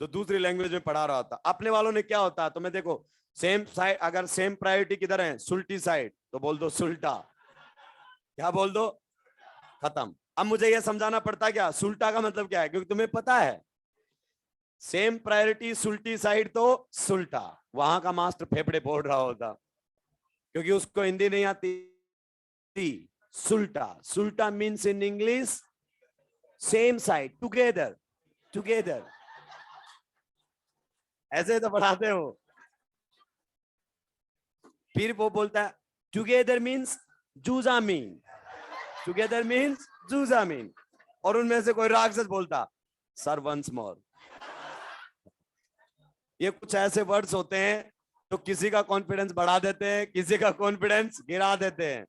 तो दूसरी लैंग्वेज में पढ़ा रहा होता। अपने वालों ने क्या होता, तो मैं देखो सेम साइड, अगर सेम प्रायोरिटी किधर है, सुल्टी साइड, तो बोल दो सुल्टा। क्या बोल दो, खत्म। अब मुझे यह समझाना पड़ता क्या सुल्टा का मतलब क्या है, क्योंकि तुम्हें पता है सेम प्रायोरिटी सुल्टी साइड तो सुल्टा। वहां का मास्टर फेफड़े फोड़ रहा होता, क्योंकि उसको हिंदी नहीं आती। सुल्टा, सुल्टा means in English same side, together, together. ऐसे तो पढ़ाते हो। फिर वो बोलता है टुगेदर मीन्स जूजामीन, टुगेदर मीन्स जूजामीन। और उनमें से कोई राक्षस बोलता सर वंस मोर। ये कुछ ऐसे वर्ड्स होते हैं तो किसी का कॉन्फिडेंस बढ़ा देते हैं, किसी का कॉन्फिडेंस गिरा देते हैं।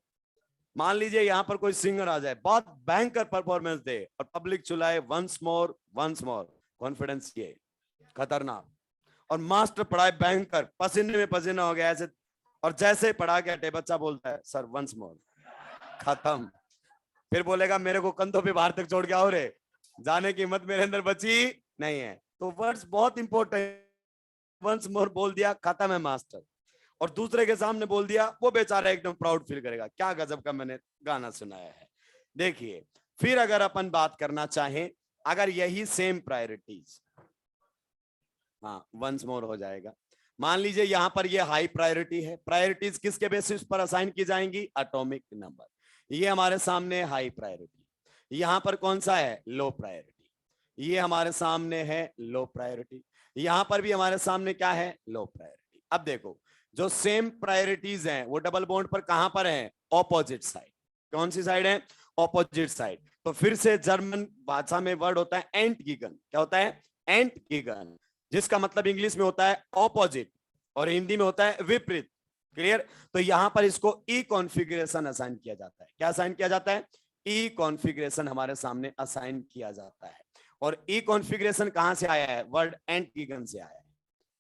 मान लीजिए यहां पर कोई सिंगर आ जाए, बहुत भयंकर परफॉर्मेंस दे, और पब्लिक चिल्लाए once more once more, confidence ये खतरनाक। और मास्टर पढ़ाए भयंकर, पसीने में पसीना हो गया ऐसे, और जैसे पढ़ा के हटे बच्चा बोलता है सर वंस मोर, खत्म। फिर बोलेगा मेरे को कंधों पे बाहर तक छोड़ के आओ रे, जाने की हिम्मत मेरे अंदर बची नहीं है। तो वर्ड्स बहुत इंपॉर्टेंट। वंस मोर बोल दिया, खत्म है मास्टर। और दूसरे के सामने बोल दिया, वो बेचारा एकदम प्राउड फील करेगा, क्या गजब का मैंने गाना सुनाया है। देखिए फिर अगर अपन बात करना चाहें, अगर यही सेम प्रायोरिटीज, हाँ वंस मोर हो जाएगा। मान लीजिए यहां पर ये हाई प्रायोरिटी है, प्रायोरिटीज किसके बेसिस पर असाइन की जाएंगी, एटॉमिक नंबर। ये हमारे सामने हाई प्रायोरिटी, यहां पर कौन सा है, लो प्रायोरिटी। ये हमारे सामने है लो प्रायोरिटी, यहां पर भी हमारे सामने क्या है, लो प्रायोरिटी। अब देखो जो सेम प्रायोरिटीज हैं वो डबल बॉन्ड पर कहां पर हैं, ऑपोजिट साइड। कौन सी साइड है, ऑपोजिट साइड। तो फिर से जर्मन भाषा में वर्ड होता है एंटगीगन। क्या होता है, एंटगीगन, जिसका मतलब इंग्लिश में होता है ऑपोजिट और हिंदी में होता है विपरीत। क्लियर। तो यहां पर इसको ई कॉन्फ़िगरेशन असाइन किया जाता है। क्या असाइन किया जाता है, ई कॉन्फ़िगरेशन हमारे सामने असाइन किया जाता है। और ई कॉन्फ़िगरेशन कहां से आया है, वर्ड एंटगीगन से आया है।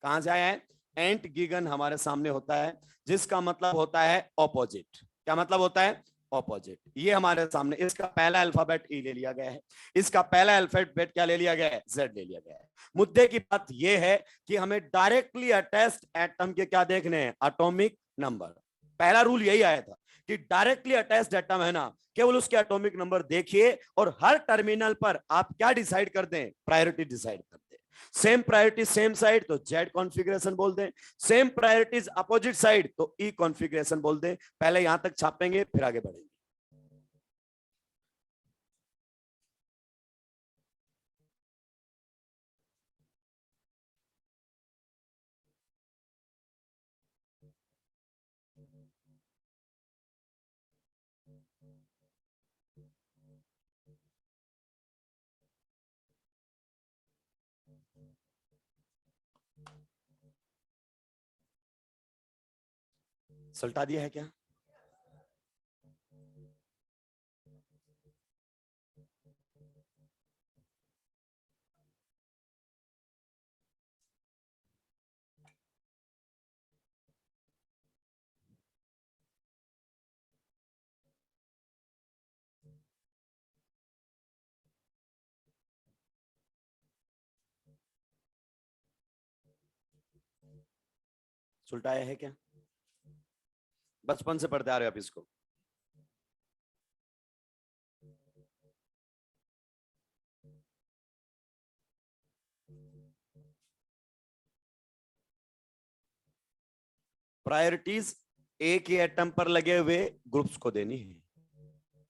कहां से आया है, एंटगीगन हमारे सामने होता है, जिसका मतलब होता है ऑपोजिट। क्या मतलब होता है, ऑपोजिट। ये हमारे सामने, इसका पहला अल्फाबेट ई ले लिया गया है, इसका पहला अल्फाबेट क्या ले लिया गया है, जेड ले लिया गया है। मुद्दे की बात यह है कि हमें डायरेक्टली अटैच्ड एटम के क्या देखने हैं, एटॉमिक नंबर। पहला रूल यही आया था कि डायरेक्टली अटैच्ड एटम है ना, केवल उसके एटॉमिक नंबर देखिए और हर टर्मिनल पर आप क्या डिसाइड कर दें, प्रायोरिटी डिसाइड कर दें। सेम प्रायोरिटी सेम साइड तो जेड कॉन्फ़िगरेशन बोल दें, सेम प्रायोरिटीज अपोजिट साइड तो ई कॉन्फ़िगरेशन बोल दें। पहले यहां तक छापेंगे फिर आगे बढ़ेंगे। सुलटा दिया है क्या, सुलटाया है क्या, बचपन से पढ़ते आ रहे हो आप इसको। प्रायोरिटीज एक ही एटम पर लगे हुए ग्रुप्स को देनी है,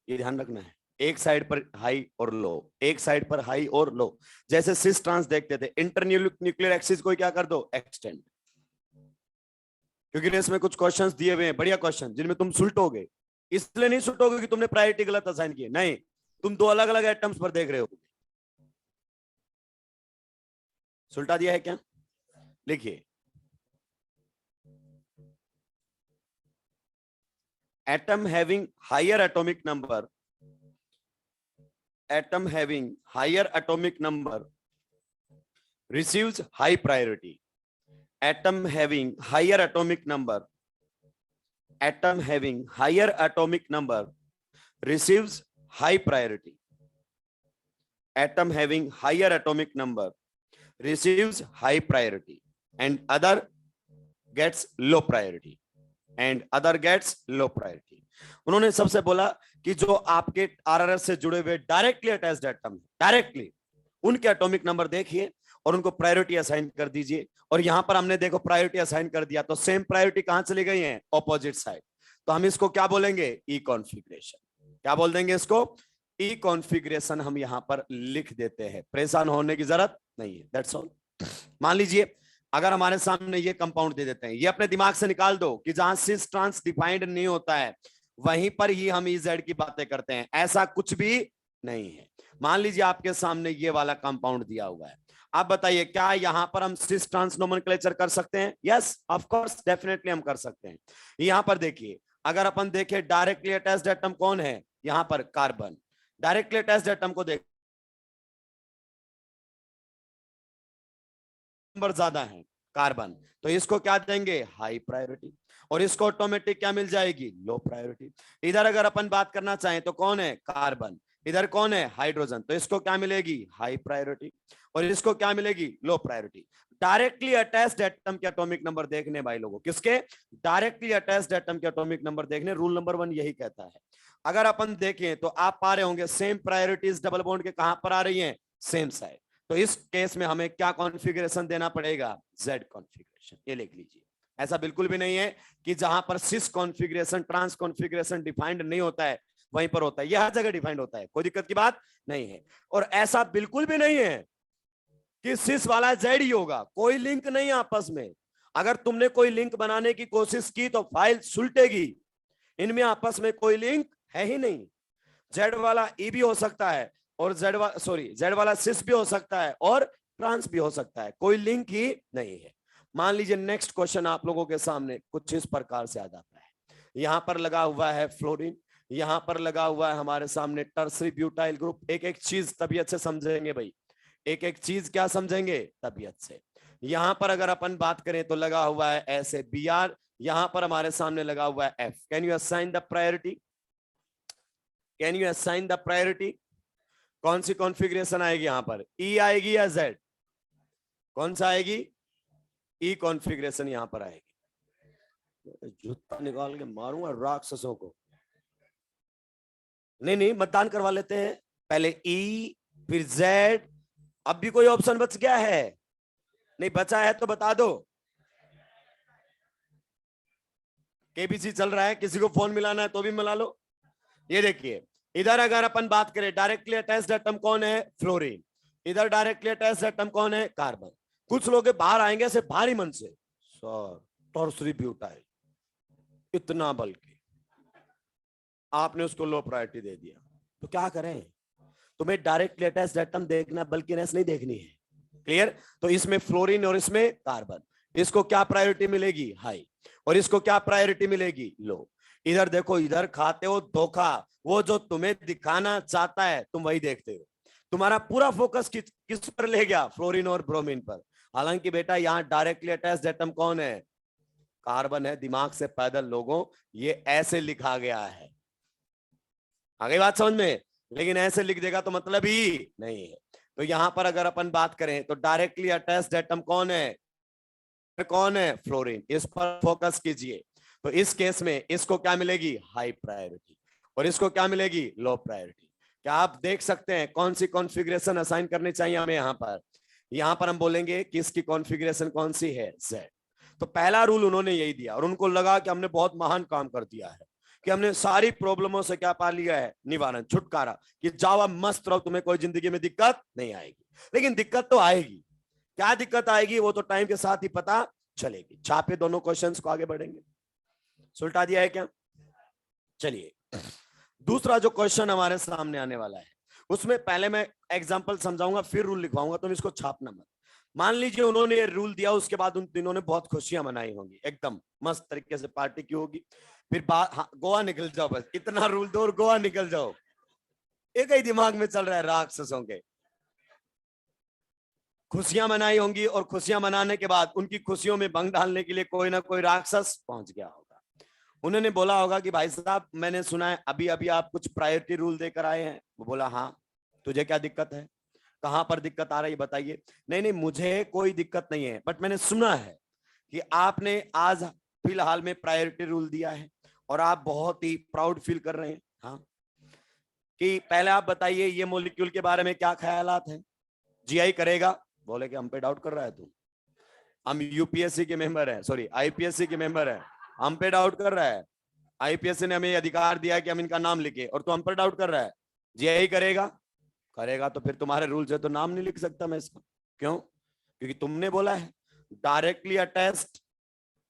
ये ध्यान रखना है। एक साइड पर हाई और लो, एक साइड पर हाई और लो। जैसे सिस ट्रांस देखते थे, इंटरन्यूक्लियर एक्सिस को क्या कर दो, एक्सटेंड। क्योंकि इसमें कुछ क्वेश्चंस दिए हुए हैं, बढ़िया क्वेश्चन, जिनमें तुम सुलटोगे। इसलिए नहीं सुलटोगे कि तुमने प्रायोरिटी गलत असाइन की, नहीं, तुम दो अलग अलग एटम्स पर देख रहे हो। सुलटा दिया है क्या, लिखिए। Atom having higher atomic number, atom having higher atomic number receives high priority. Atom having higher atomic number, atom having higher atomic number receives high priority. Atom having higher atomic number receives high priority and other gets low priority and other gets low priority. उन्होंने सबसे बोला कि जो आपके आरआरएस से जुड़े हुए डायरेक्टली अटैच्ड एटम, डायरेक्टली उनके एटॉमिक नंबर देखिए और उनको प्रायोरिटी असाइन कर दीजिए। और यहां पर हमने देखो प्रायोरिटी असाइन कर दिया, तो सेम प्रायोरिटी कहां चली गई है, ऑपोजिट साइड। तो हम इसको क्या बोलेंगे, ई कॉन्फ़िगरेशन। क्या बोल देंगे इसको, ई कॉन्फ़िगरेशन हम यहां पर लिख देते हैं, परेशान होने की जरूरत नहीं है, दैट्स ऑल। मान लीजिए अगर हमारे सामने ये कंपाउंड दे देते हैं, ये अपने दिमाग से निकाल दो कि जहां सिस ट्रांस डिफाइंड नहीं होता है वहीं पर ही हम इजेड की बातें करते हैं, ऐसा कुछ भी नहीं है। मान लीजिए आपके सामने ये वाला कंपाउंड दिया हुआ है, आप बताइए क्या यहां पर हम सिस ट्रांस नोमेनक्लेचर कर सकते हैं, यस ऑफ कोर्स डेफिनेटली हम कर सकते हैं। यहां पर देखिए, अगर अपन देखें डायरेक्टली अटैच्ड एटम कौन है, यहां पर कार्बन। डायरेक्टली अटैच्ड एटम को देख, नंबर ज्यादा है कार्बन, तो इसको क्या देंगे, हाई प्रायोरिटी। और इसको ऑटोमेटिक क्या मिल जाएगी, लो प्रायोरिटी। इधर अगर अपन बात करना चाहें तो कौन है, कार्बन, इधर कौन है, हाइड्रोजन, तो इसको क्या मिलेगी, हाई प्रायोरिटी। और इसको क्या मिलेगी, low priority. Directly attached atom के एटॉमिक नंबर देखने भाई लोगों, किसके, डायरेक्टली अटैच्ड एटम के एटॉमिक नंबर देखने, रूल नंबर 1 यही कहता है। अगर अपन देखें तो आप पा रहे होंगे सेम प्रायोरिटीज डबल बॉन्ड के कहां पर आ रही हैं, सेम साइड। तो इस केस में हमें क्या कॉन्फ़िगरेशन देना पड़ेगा, जेड कॉन्फ़िगरेशन, ये लिख लीजिए। ऐसा बिल्कुल भी नहीं है कि जहां पर सिस कॉन्फ़िगरेशन ट्रांस कॉन्फ़िगरेशन डिफाइंड नहीं होता है, वहीं पर होता है, यह हर जगह डिफाइंड होता है, कोई दिक्कत की बात नहीं है। और ऐसा बिल्कुल भी नहीं है कि सिस वाला जेड ही होगा, कोई लिंक नहीं आपस में। अगर तुमने कोई लिंक बनाने की कोशिश की तो फाइल सुलटेगी, इनमें आपस में कोई लिंक है ही नहीं। जेड वाला ई भी हो सकता है और जेड वाला सिस भी हो सकता है और ट्रांस भी हो सकता है, कोई लिंक ही नहीं है। मान लीजिए नेक्स्ट क्वेश्चन आप लोगों के सामने कुछ इस प्रकार से आ जाता है। यहां पर लगा हुआ है फ्लोरीन, यहां पर लगा हुआ है हमारे सामने टर्सरी ब्यूटाइल ग्रुप। एक एक चीज तबीयत से समझेंगे भाई, एक एक चीज क्या समझेंगे, तबीयत से। यहां पर अगर अपन बात करें तो लगा हुआ है ऐसे बी आर, यहां पर हमारे सामने लगा हुआ है F. Can you assign the priority, can you assign the priority? कौन सी कॉन्फ़िगरेशन आएगी यहां पर, ई आएगी या जेड? कौन सा आएगी? ई कॉन्फ़िगरेशन यहां पर आएगी। जूता निकाल के मारूंगा राक्षसों को। नहीं नहीं, मतदान करवा लेते हैं, पहले ई फिर जेड। अब भी कोई ऑप्शन बच गया है? नहीं बचा है तो बता दो। केबीसी चल रहा है, किसी को फोन मिलाना है तो भी मिला लो। ये देखिए, इधर अगर अपन बात करें डायरेक्टली अटैच्ड एटम कौन है, फ्लोरीन। इधर डायरेक्टली अटैच्ड एटम कौन है, कार्बन। कुछ लोग बाहर आएंगे से भारी मन से, सर टर्सरी ब्यूटाइल, इतना बल्कि आपने उसको लो प्रायोरिटी दे दिया, तो क्या करें? तुम्हें डायरेक्टली अटैच्ड एटम देखना, बल्किनेस नहीं देखनी है। क्लियर? तो इसमें फ्लोरीन और इसमें कार्बन, इसको क्या प्रायोरिटी मिलेगी, हाई, और इसको क्या प्रायोरिटी मिलेगी, लो। इधर देखो, इधर खाते हो धोखा, वो जो तुम्हें दिखाना चाहता है तुम वही देखते हो। तुम्हारा पूरा फोकस किस पर ले गया, फ्लोरीन और ब्रोमीन पर। हालांकि बेटा यहाँ डायरेक्टली अटैच्ड एटम कौन है, कार्बन है। दिमाग से पैदल लोगों, ये ऐसे लिखा गया है, आगे बात समझ में, लेकिन ऐसे लिख देगा तो मतलब ही नहीं है। तो यहां पर अगर अपन बात करें तो डायरेक्टली अटैच्ड एटम कौन है, कौन है, फ्लोरीन। इस पर फोकस कीजिए। तो इस केस में इसको क्या मिलेगी, हाई प्रायोरिटी, और इसको क्या मिलेगी, लो प्रायोरिटी। क्या आप देख सकते हैं कौन सी कॉन्फ़िगरेशन असाइन करनी चाहिए हमें? यहां पर हम बोलेंगे कि इसकी कॉन्फ़िगरेशन कौन सी है, जेड। तो पहला रूल उन्होंने यही दिया और उनको लगा कि हमने बहुत महान काम कर दिया है, कि हमने सारी प्रॉब्लमों से क्या पा लिया है, निवारण, छुटकारा, कि जाओ अब मस्त रहो, तुम्हें कोई जिंदगी में दिक्कत नहीं आएगी। लेकिन दिक्कत तो आएगी, क्या दिक्कत आएगी वो तो टाइम के साथ ही पता चलेगी। छापे दोनों क्वेश्चंस को, आगे बढ़ेंगे। सुलटा दिया है क्या? चलिए, दूसरा जो क्वेश्चन हमारे सामने आने वाला है, उसमें पहले मैं एग्जांपल समझाऊंगा फिर रूल लिखवाऊंगा, तुम इसको छापना मत। मान लीजिए उन्होंने ये रूल दिया, उसके बाद उन तीनों ने बहुत खुशियां मनाई होंगी, एकदम मस्त तरीके से पार्टी की होगी। फिर गोवा निकल जाओ, बस इतना रूल दो और गोवा निकल जाओ। एक ही दिमाग में चल रहा है राक्षसों के। खुशियां मनाई होंगी और खुशियां मनाने के बाद उनकी खुशियों में भंग डालने के लिए कोई ना कोई राक्षस पहुंच गया होगा। उन्होंने बोला होगा कि भाई साहब मैंने सुना है अभी अभी आप कुछ प्रायोरिटी रूल देकर आए हैं। वो बोला हाँ, तुझे क्या दिक्कत है, कहां पर दिक्कत आ रही है बताइए। नहीं नहीं मुझे कोई दिक्कत नहीं है, बट मैंने सुना है कि आपने आज फिलहाल में प्रायोरिटी रूल दिया है और आप बहुत ही प्राउड फील कर रहे हैं। हाँ, कि पहले आप बताइए ये मॉलिक्यूल के बारे में क्या ख्यालात हैं, जीआई करेगा? बोले कि हम पे डाउट कर रहा है तू, हम यूपीएससी के मेंबर हैं, सॉरी आईपीएससी के मेंबर हैं, हम पे डाउट कर रहा है। आईपीएससी ने हमें अधिकार दिया कि हम इनका नाम लिखे और तू हम पर डाउट कर रहा है। जीआई करेगा? करेगा तो फिर तुम्हारे रूल से तो नाम नहीं लिख सकता मैं इसका। क्यों? क्योंकि तुमने बोला है डायरेक्टली अटैच्ड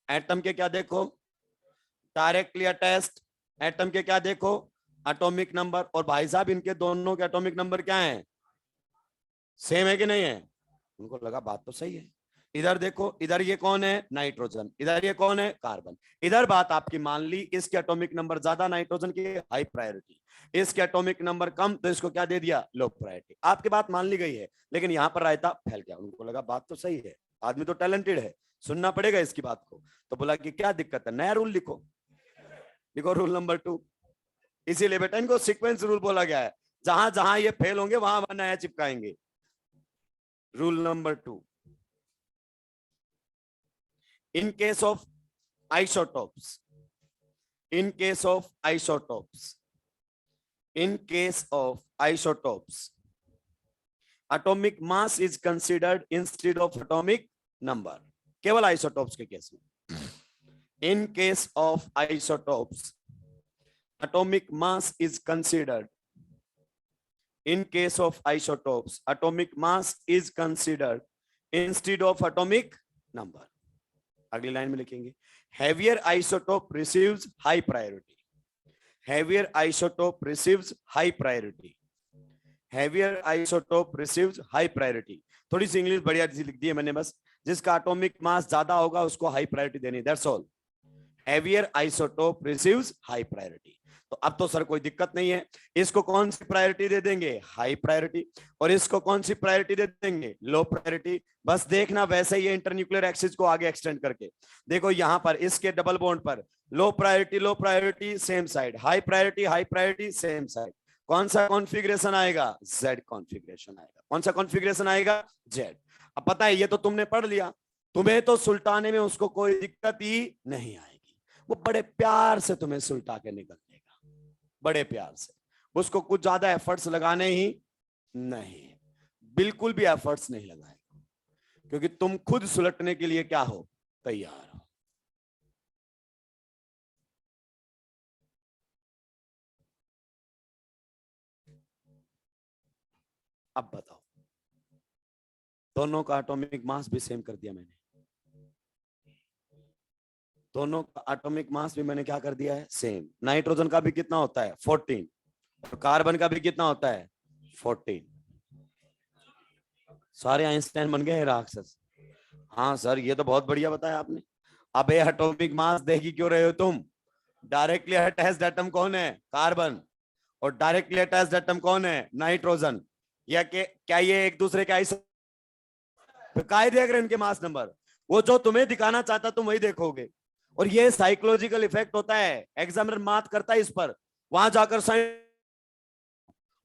एटम के क्या देखो, डायरेक्टली अटैच्ड एटम के क्या देखो, एटॉमिक नंबर। और भाई साहब इनके दोनों के एटॉमिक नंबर क्या है, सेम है कि नहीं है? उनको लगा बात तो सही है। इधर देखो, इधर ये कौन है, नाइट्रोजन, इधर ये कौन है, कार्बन। इधर बात आपकी मान ली, इसके एटॉमिक नंबर ज्यादा नाइट्रोजन के, हाई प्रायोरिटी। इसके एटॉमिक नंबर कम तो इसको क्या दे दिया, लो प्रायोरिटी। आपकी बात मान ली गई है, लेकिन यहां पर रायता फैल गया। उनको लगा बात तो सही है, आदमी तो टैलेंटेड है, सुनना पड़ेगा इसकी बात को। तो बोला कि क्या दिक्कत है, नया रूल लिखो। लिखो रूल नंबर 2। इसीलिए बेटा इनको सीक्वेंस रूल बोला गया है, जहां जहां ये फेल होंगे वहां वहां नया चिपकाएंगे। Rule number 2, in case of isotopes, in case of isotopes, in case of isotopes, atomic mass is considered instead of atomic number। केवल आइसोटोप्स के केस में, in case of isotopes, atomic mass is considered in case of isotopes. Atomic mass is considered instead of atomic number. अगली लाइन में लिखेंगे heavier isotope receives high priority. Heavier isotope receives high priority. Heavier isotope receives high priority. थोड़ी सी इंग्लिश बढ़िया लिख दी है मैंने बस. जिसका एटॉमिक मास ज्यादा होगा उसको हाई प्रायोरिटी देनी. That's all. Heavier isotope receives high priority. तो अब तो सर कोई दिक्कत नहीं है. इसको कौन सी प्रायोरिटी दे देंगे? High priority. और इसको कौन सी प्रायोरिटी दे देंगे? Low priority. बस देखना वैसे ही इंटरन्यूक्लियर एक्सिस को आगे एक्सटेंड करके देखो. यहां पर इसके डबल बॉन्ड पर low priority same side, high priority same side. कौन सा कॉन्फ़िगरेशन आएगा? जेड कॉन्फ़िगरेशन आएगा. कौन सा कॉन्फ़िगरेशन आएगा? जेड. अब पता है ये तो तुमने पढ़ लिया. तुम्हें तो सुलटाने में उसको कोई दिक्कत ही नहीं आएगी. वो बड़े प्यार से तुम्हें सुलटा के निकल देगा, बड़े प्यार से. उसको कुछ ज्यादा एफर्ट्स लगाने ही नहीं, बिल्कुल भी एफर्ट्स नहीं लगाएगा, क्योंकि तुम खुद सुलटने के लिए क्या हो? तैयार हो. अब बताओ, दोनों का एटॉमिक मास भी सेम कर दिया मैंने. दोनों का एटॉमिक मास भी मैंने क्या कर दिया है? सेम. नाइट्रोजन का भी कितना होता है? 14. और कार्बन का भी कितना होता है? 14. सारे आइंस्टाइन बन गए हैं राक्षस. हाँ सर, ये तो बहुत बढ़िया बताया आपने. अब ये एटॉमिक मास देख ही क्यों रहे हो तुम? डायरेक्टली अटैच्ड एटम कौन है? कार्बन. और डायरेक्टली अटैच्ड एटम कौन है? नाइट्रोजन. या क्या ये एक दूसरे के आइसो काय देख रहे हैं इनके मास नंबर? वो जो तुम्हें दिखाना चाहता तुम वही देखोगे. और ये साइकोलॉजिकल इफेक्ट होता है. एग्जामिनर मात करता है इस पर. वहां जाकर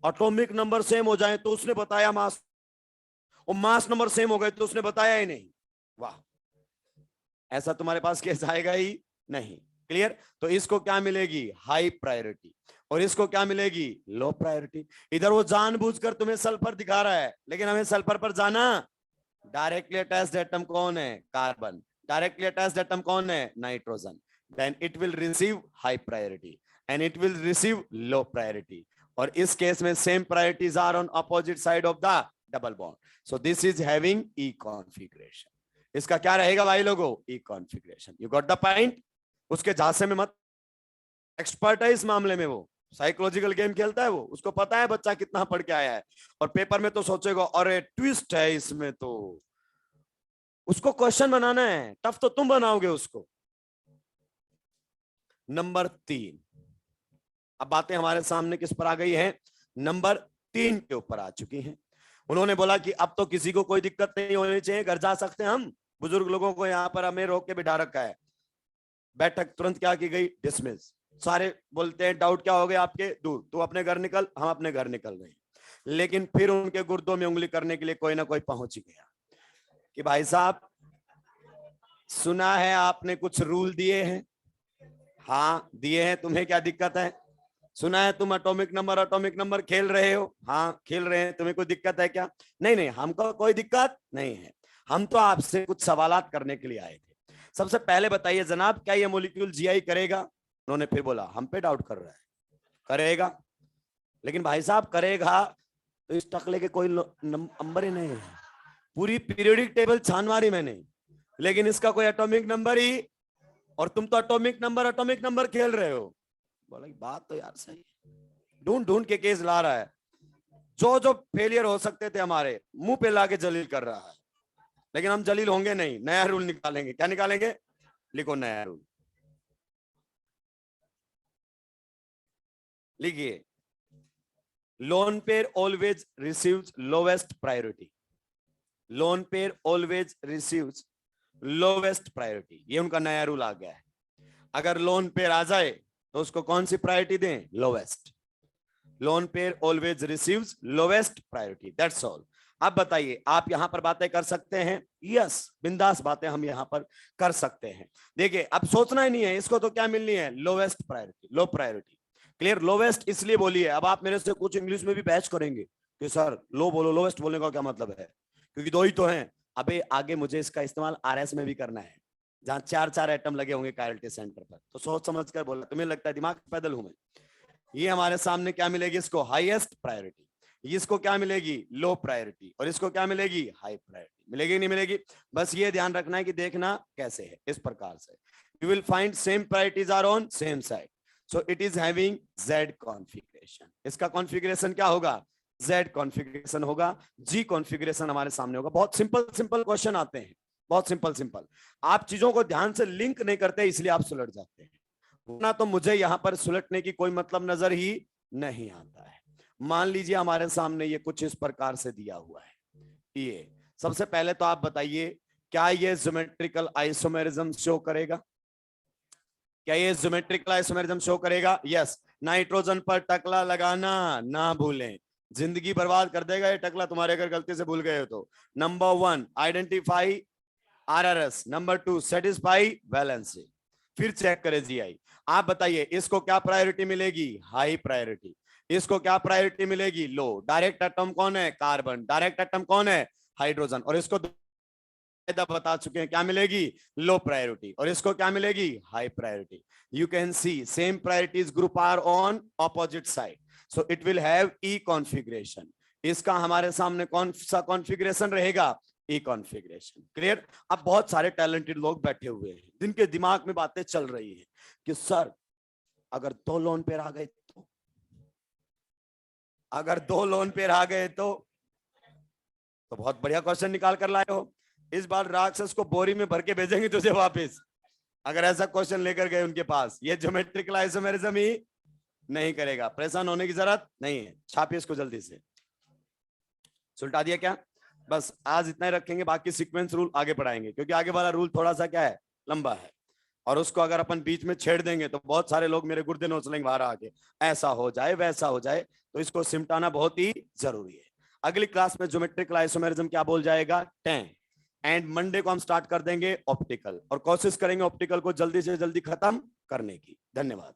एटॉमिक नंबर सेम हो जाए तो उसने बताया मास, और मास नंबर सेम हो गए तो उसने बताया ही नहीं. वाह, ऐसा तुम्हारे पास केस आएगा ही नहीं. क्लियर? तो इसको क्या मिलेगी? High priority. और इसको क्या मिलेगी? Low priority. इधर वो जानबूझकर तुम्हें सल्फर दिखा रहा है, लेकिन हमें सल्फर पर जाना. डायरेक्टली अटैच्ड एटम कौन है? कार्बन. डायरेक्टली अटैच्ड एटम कौन है? Nitrogen. Then it will receive high priority and it will receive low priority. और इस केस में same priorities are on opposite side of the double bond. So this is having E configuration. इसका क्या रहेगा भाई लोगों? E configuration. You got the point? उसके झांसे में मत. एक्सपर्ट है इस मामले में. वो साइकोलॉजिकल गेम खेलता है. वो उसको पता है बच्चा कितना पढ़ के आया है. और पेपर में तो सोचेगा अरे ट्विस्ट है इसमें. तो उसको क्वेश्चन बनाना है. टफ तो तुम बनाओगे उसको. नंबर 3. अब बातें हमारे सामने किस पर आ गई है? नंबर 3 के ऊपर आ चुकी हैं. उन्होंने बोला कि अब तो किसी को कोई दिक्कत नहीं होनी चाहिए, घर जा सकते हैं हम. बुजुर्ग लोगों को यहाँ पर हमें रोक के बिठा रखा है. बैठक तुरंत क्या की गई? डिसमिस. सारे बोलते हैं डाउट क्या हो गए आपके? दूर. तू अपने घर निकल, हम अपने घर निकल रहे हैं. लेकिन फिर उनके गुर्दों में उंगली करने के लिए कोई ना कोई पहुंच ही गया कि भाई साहब, सुना है आपने कुछ रूल दिए हैं. हाँ दिए हैं. तुम्हें क्या दिक्कत है? सुना है तुम एटॉमिक नंबर खेल रहे हो. हाँ खेल रहे हैं. तुम्हें कोई दिक्कत है क्या? नहीं नहीं, हमको कोई दिक्कत नहीं है. हम तो आपसे कुछ सवालात करने के लिए आए थे. सबसे पहले बताइए जनाब, क्या ये मॉलिक्यूल जीआई करेगा? उन्होंने फिर बोला हम पे डाउट कर रहा है. करेगा. लेकिन भाई साहब करेगा तो इस टकले के कोई नंबर ही नहीं है. पूरी पीरियोडिक टेबल छान मारी मैंने, लेकिन इसका कोई एटॉमिक नंबर ही. और तुम तो एटॉमिक नंबर खेल रहे हो. बोला बात तो यार सही है. ढूंढ ढूंढ के केस ला रहा है. जो जो फेलियर हो सकते थे हमारे मुंह पे लाके जलील कर रहा है. लेकिन हम जलील होंगे नहीं. नया रूल निकालेंगे. क्या निकालेंगे? लिखो नया रूल. लिखिए, lone pair always receives lowest priority. Lone pair always receives lowest priority. ये उनका नया रूल आ गया है. अगर लोन पेयर आ जाए तो उसको कौन सी प्रायोरिटी दें? Lowest. Lone pair always receives lowest priority. That's all. अब बताइए, आप यहां पर बातें कर सकते हैं? यस, बिंदास बातें हम यहां पर कर सकते हैं. देखिए, अब सोचना ही नहीं है. इसको तो क्या मिलनी है? Lowest priority, low priority. Clear? Lowest इसलिए बोली है. अब आप मेरे से कुछ इंग्लिश में भी बहस करेंगे कि सर लो बोलो, लोवेस्ट बोलने का क्या मतलब है? क्योंकि दो ही तो हैं. अबे आगे मुझे इसका इस्तेमाल आरएस में भी करना है, जहां 4 एटम लगे होंगे कायरल्टी सेंटर पर. तो सोच समझ कर बोला. तुम्हें लगता है दिमाग पैदल हूं मैं? ये हमारे सामने क्या मिलेगी, इसको हाईएस्ट प्रायोरिटी, इसको क्या मिलेगी, लो प्रायोरिटी, और इसको क्या मिलेगी, हाई प्रायोरिटी। मिलेगी नहीं मिलेगी? बस ये ध्यान रखना है कि देखना कैसे है, इस प्रकार से you will find same priorities are on same side, so it is having Z configuration. इसका कॉन्फ़िगरेशन क्या होगा, Z कॉन्फ़िगरेशन होगा, G कॉन्फ़िगरेशन हमारे सामने होगा। बहुत सिंपल सिंपल क्वेश्चन आते हैं, बहुत सिंपल सिंपल। आप चीजों को ध्यान से लिंक नहीं करते, इसलिए आप सुलझ जाते हैं, ना तो मुझे यहां पर सुलझने की कोई मतलब नजर ही नहीं आता है। मान लीजिए हमारे सामने ये कुछ इस प्रकार से दिया हुआ है, ये सबसे पहले तो आप बताइए, क्या ये ज्योमेट्रिकल आइसोमेरिज्म शो करेगा? क्या ये ज्योमेट्रिकल आइसोमेरिज्म शो करेगा? यस। नाइट्रोजन पर टकला लगाना ना भूलें, जिंदगी बर्बाद कर देगा ये टकला तुम्हारे, अगर गलती से भूल गए हो तो। Number 1 identify RRS, number 2 satisfy valency. फिर चेक करें GI। आप बताइए इसको क्या प्रायोरिटी मिलेगी, हाई प्रायोरिटी। इसको क्या प्रायोरिटी मिलेगी, लो। डायरेक्ट एटम कौन है, कार्बन। डायरेक्ट एटम कौन है, हाइड्रोजन। और इसको बता चुके हैं क्या मिलेगी, लो प्रायोरिटी। और इसको क्या मिलेगी, high priority. You can see same priorities group are on opposite side, so it will have E configuration. इसका हमारे सामने कौन सा कॉन्फ़िगरेशन रहेगा, E कॉन्फ़िगरेशन। क्लियर? अब बहुत सारे टैलेंटेड लोग बैठे हुए हैं जिनके दिमाग में बातें चल रही है कि सर अगर 2 लोन पेयर आ गए तो, अगर 2 लोन पेयर आ गए तो बहुत बढ़िया क्वेश्चन निकाल कर लाए हो। इस बार राक्षस को बोरी में भर के भेजेंगे तुझे वापस, अगर ऐसा क्वेश्चन लेकर गए उनके पास। ये ज्योमेट्रिकल आइसोमेरिज्म ही नहीं करेगा, परेशान होने की जरूरत नहीं है। छापिए इसको जल्दी से। सुलटा दिया क्या? बस आज इतना ही रखेंगे, बाकी सीक्वेंस रूल आगे पढ़ाएंगे, क्योंकि आगे वाला रूल थोड़ा सा क्या है, लंबा है, और उसको अगर अपन बीच में छेड़ देंगे तो बहुत सारे लोग मेरे गुर्दे नोच लेंगे बाहर आके, ऐसा हो जाए वैसा हो जाए, तो इसको सिमटाना बहुत ही जरूरी है। अगली क्लास में ज्योमेट्रिकल आइसोमेरिज्म क्या बोल जाएगा, 10। एंड मंडे को हम स्टार्ट कर देंगे ऑप्टिकल, और कोशिश करेंगे ऑप्टिकल को जल्दी से जल्दी खत्म करने की। धन्यवाद।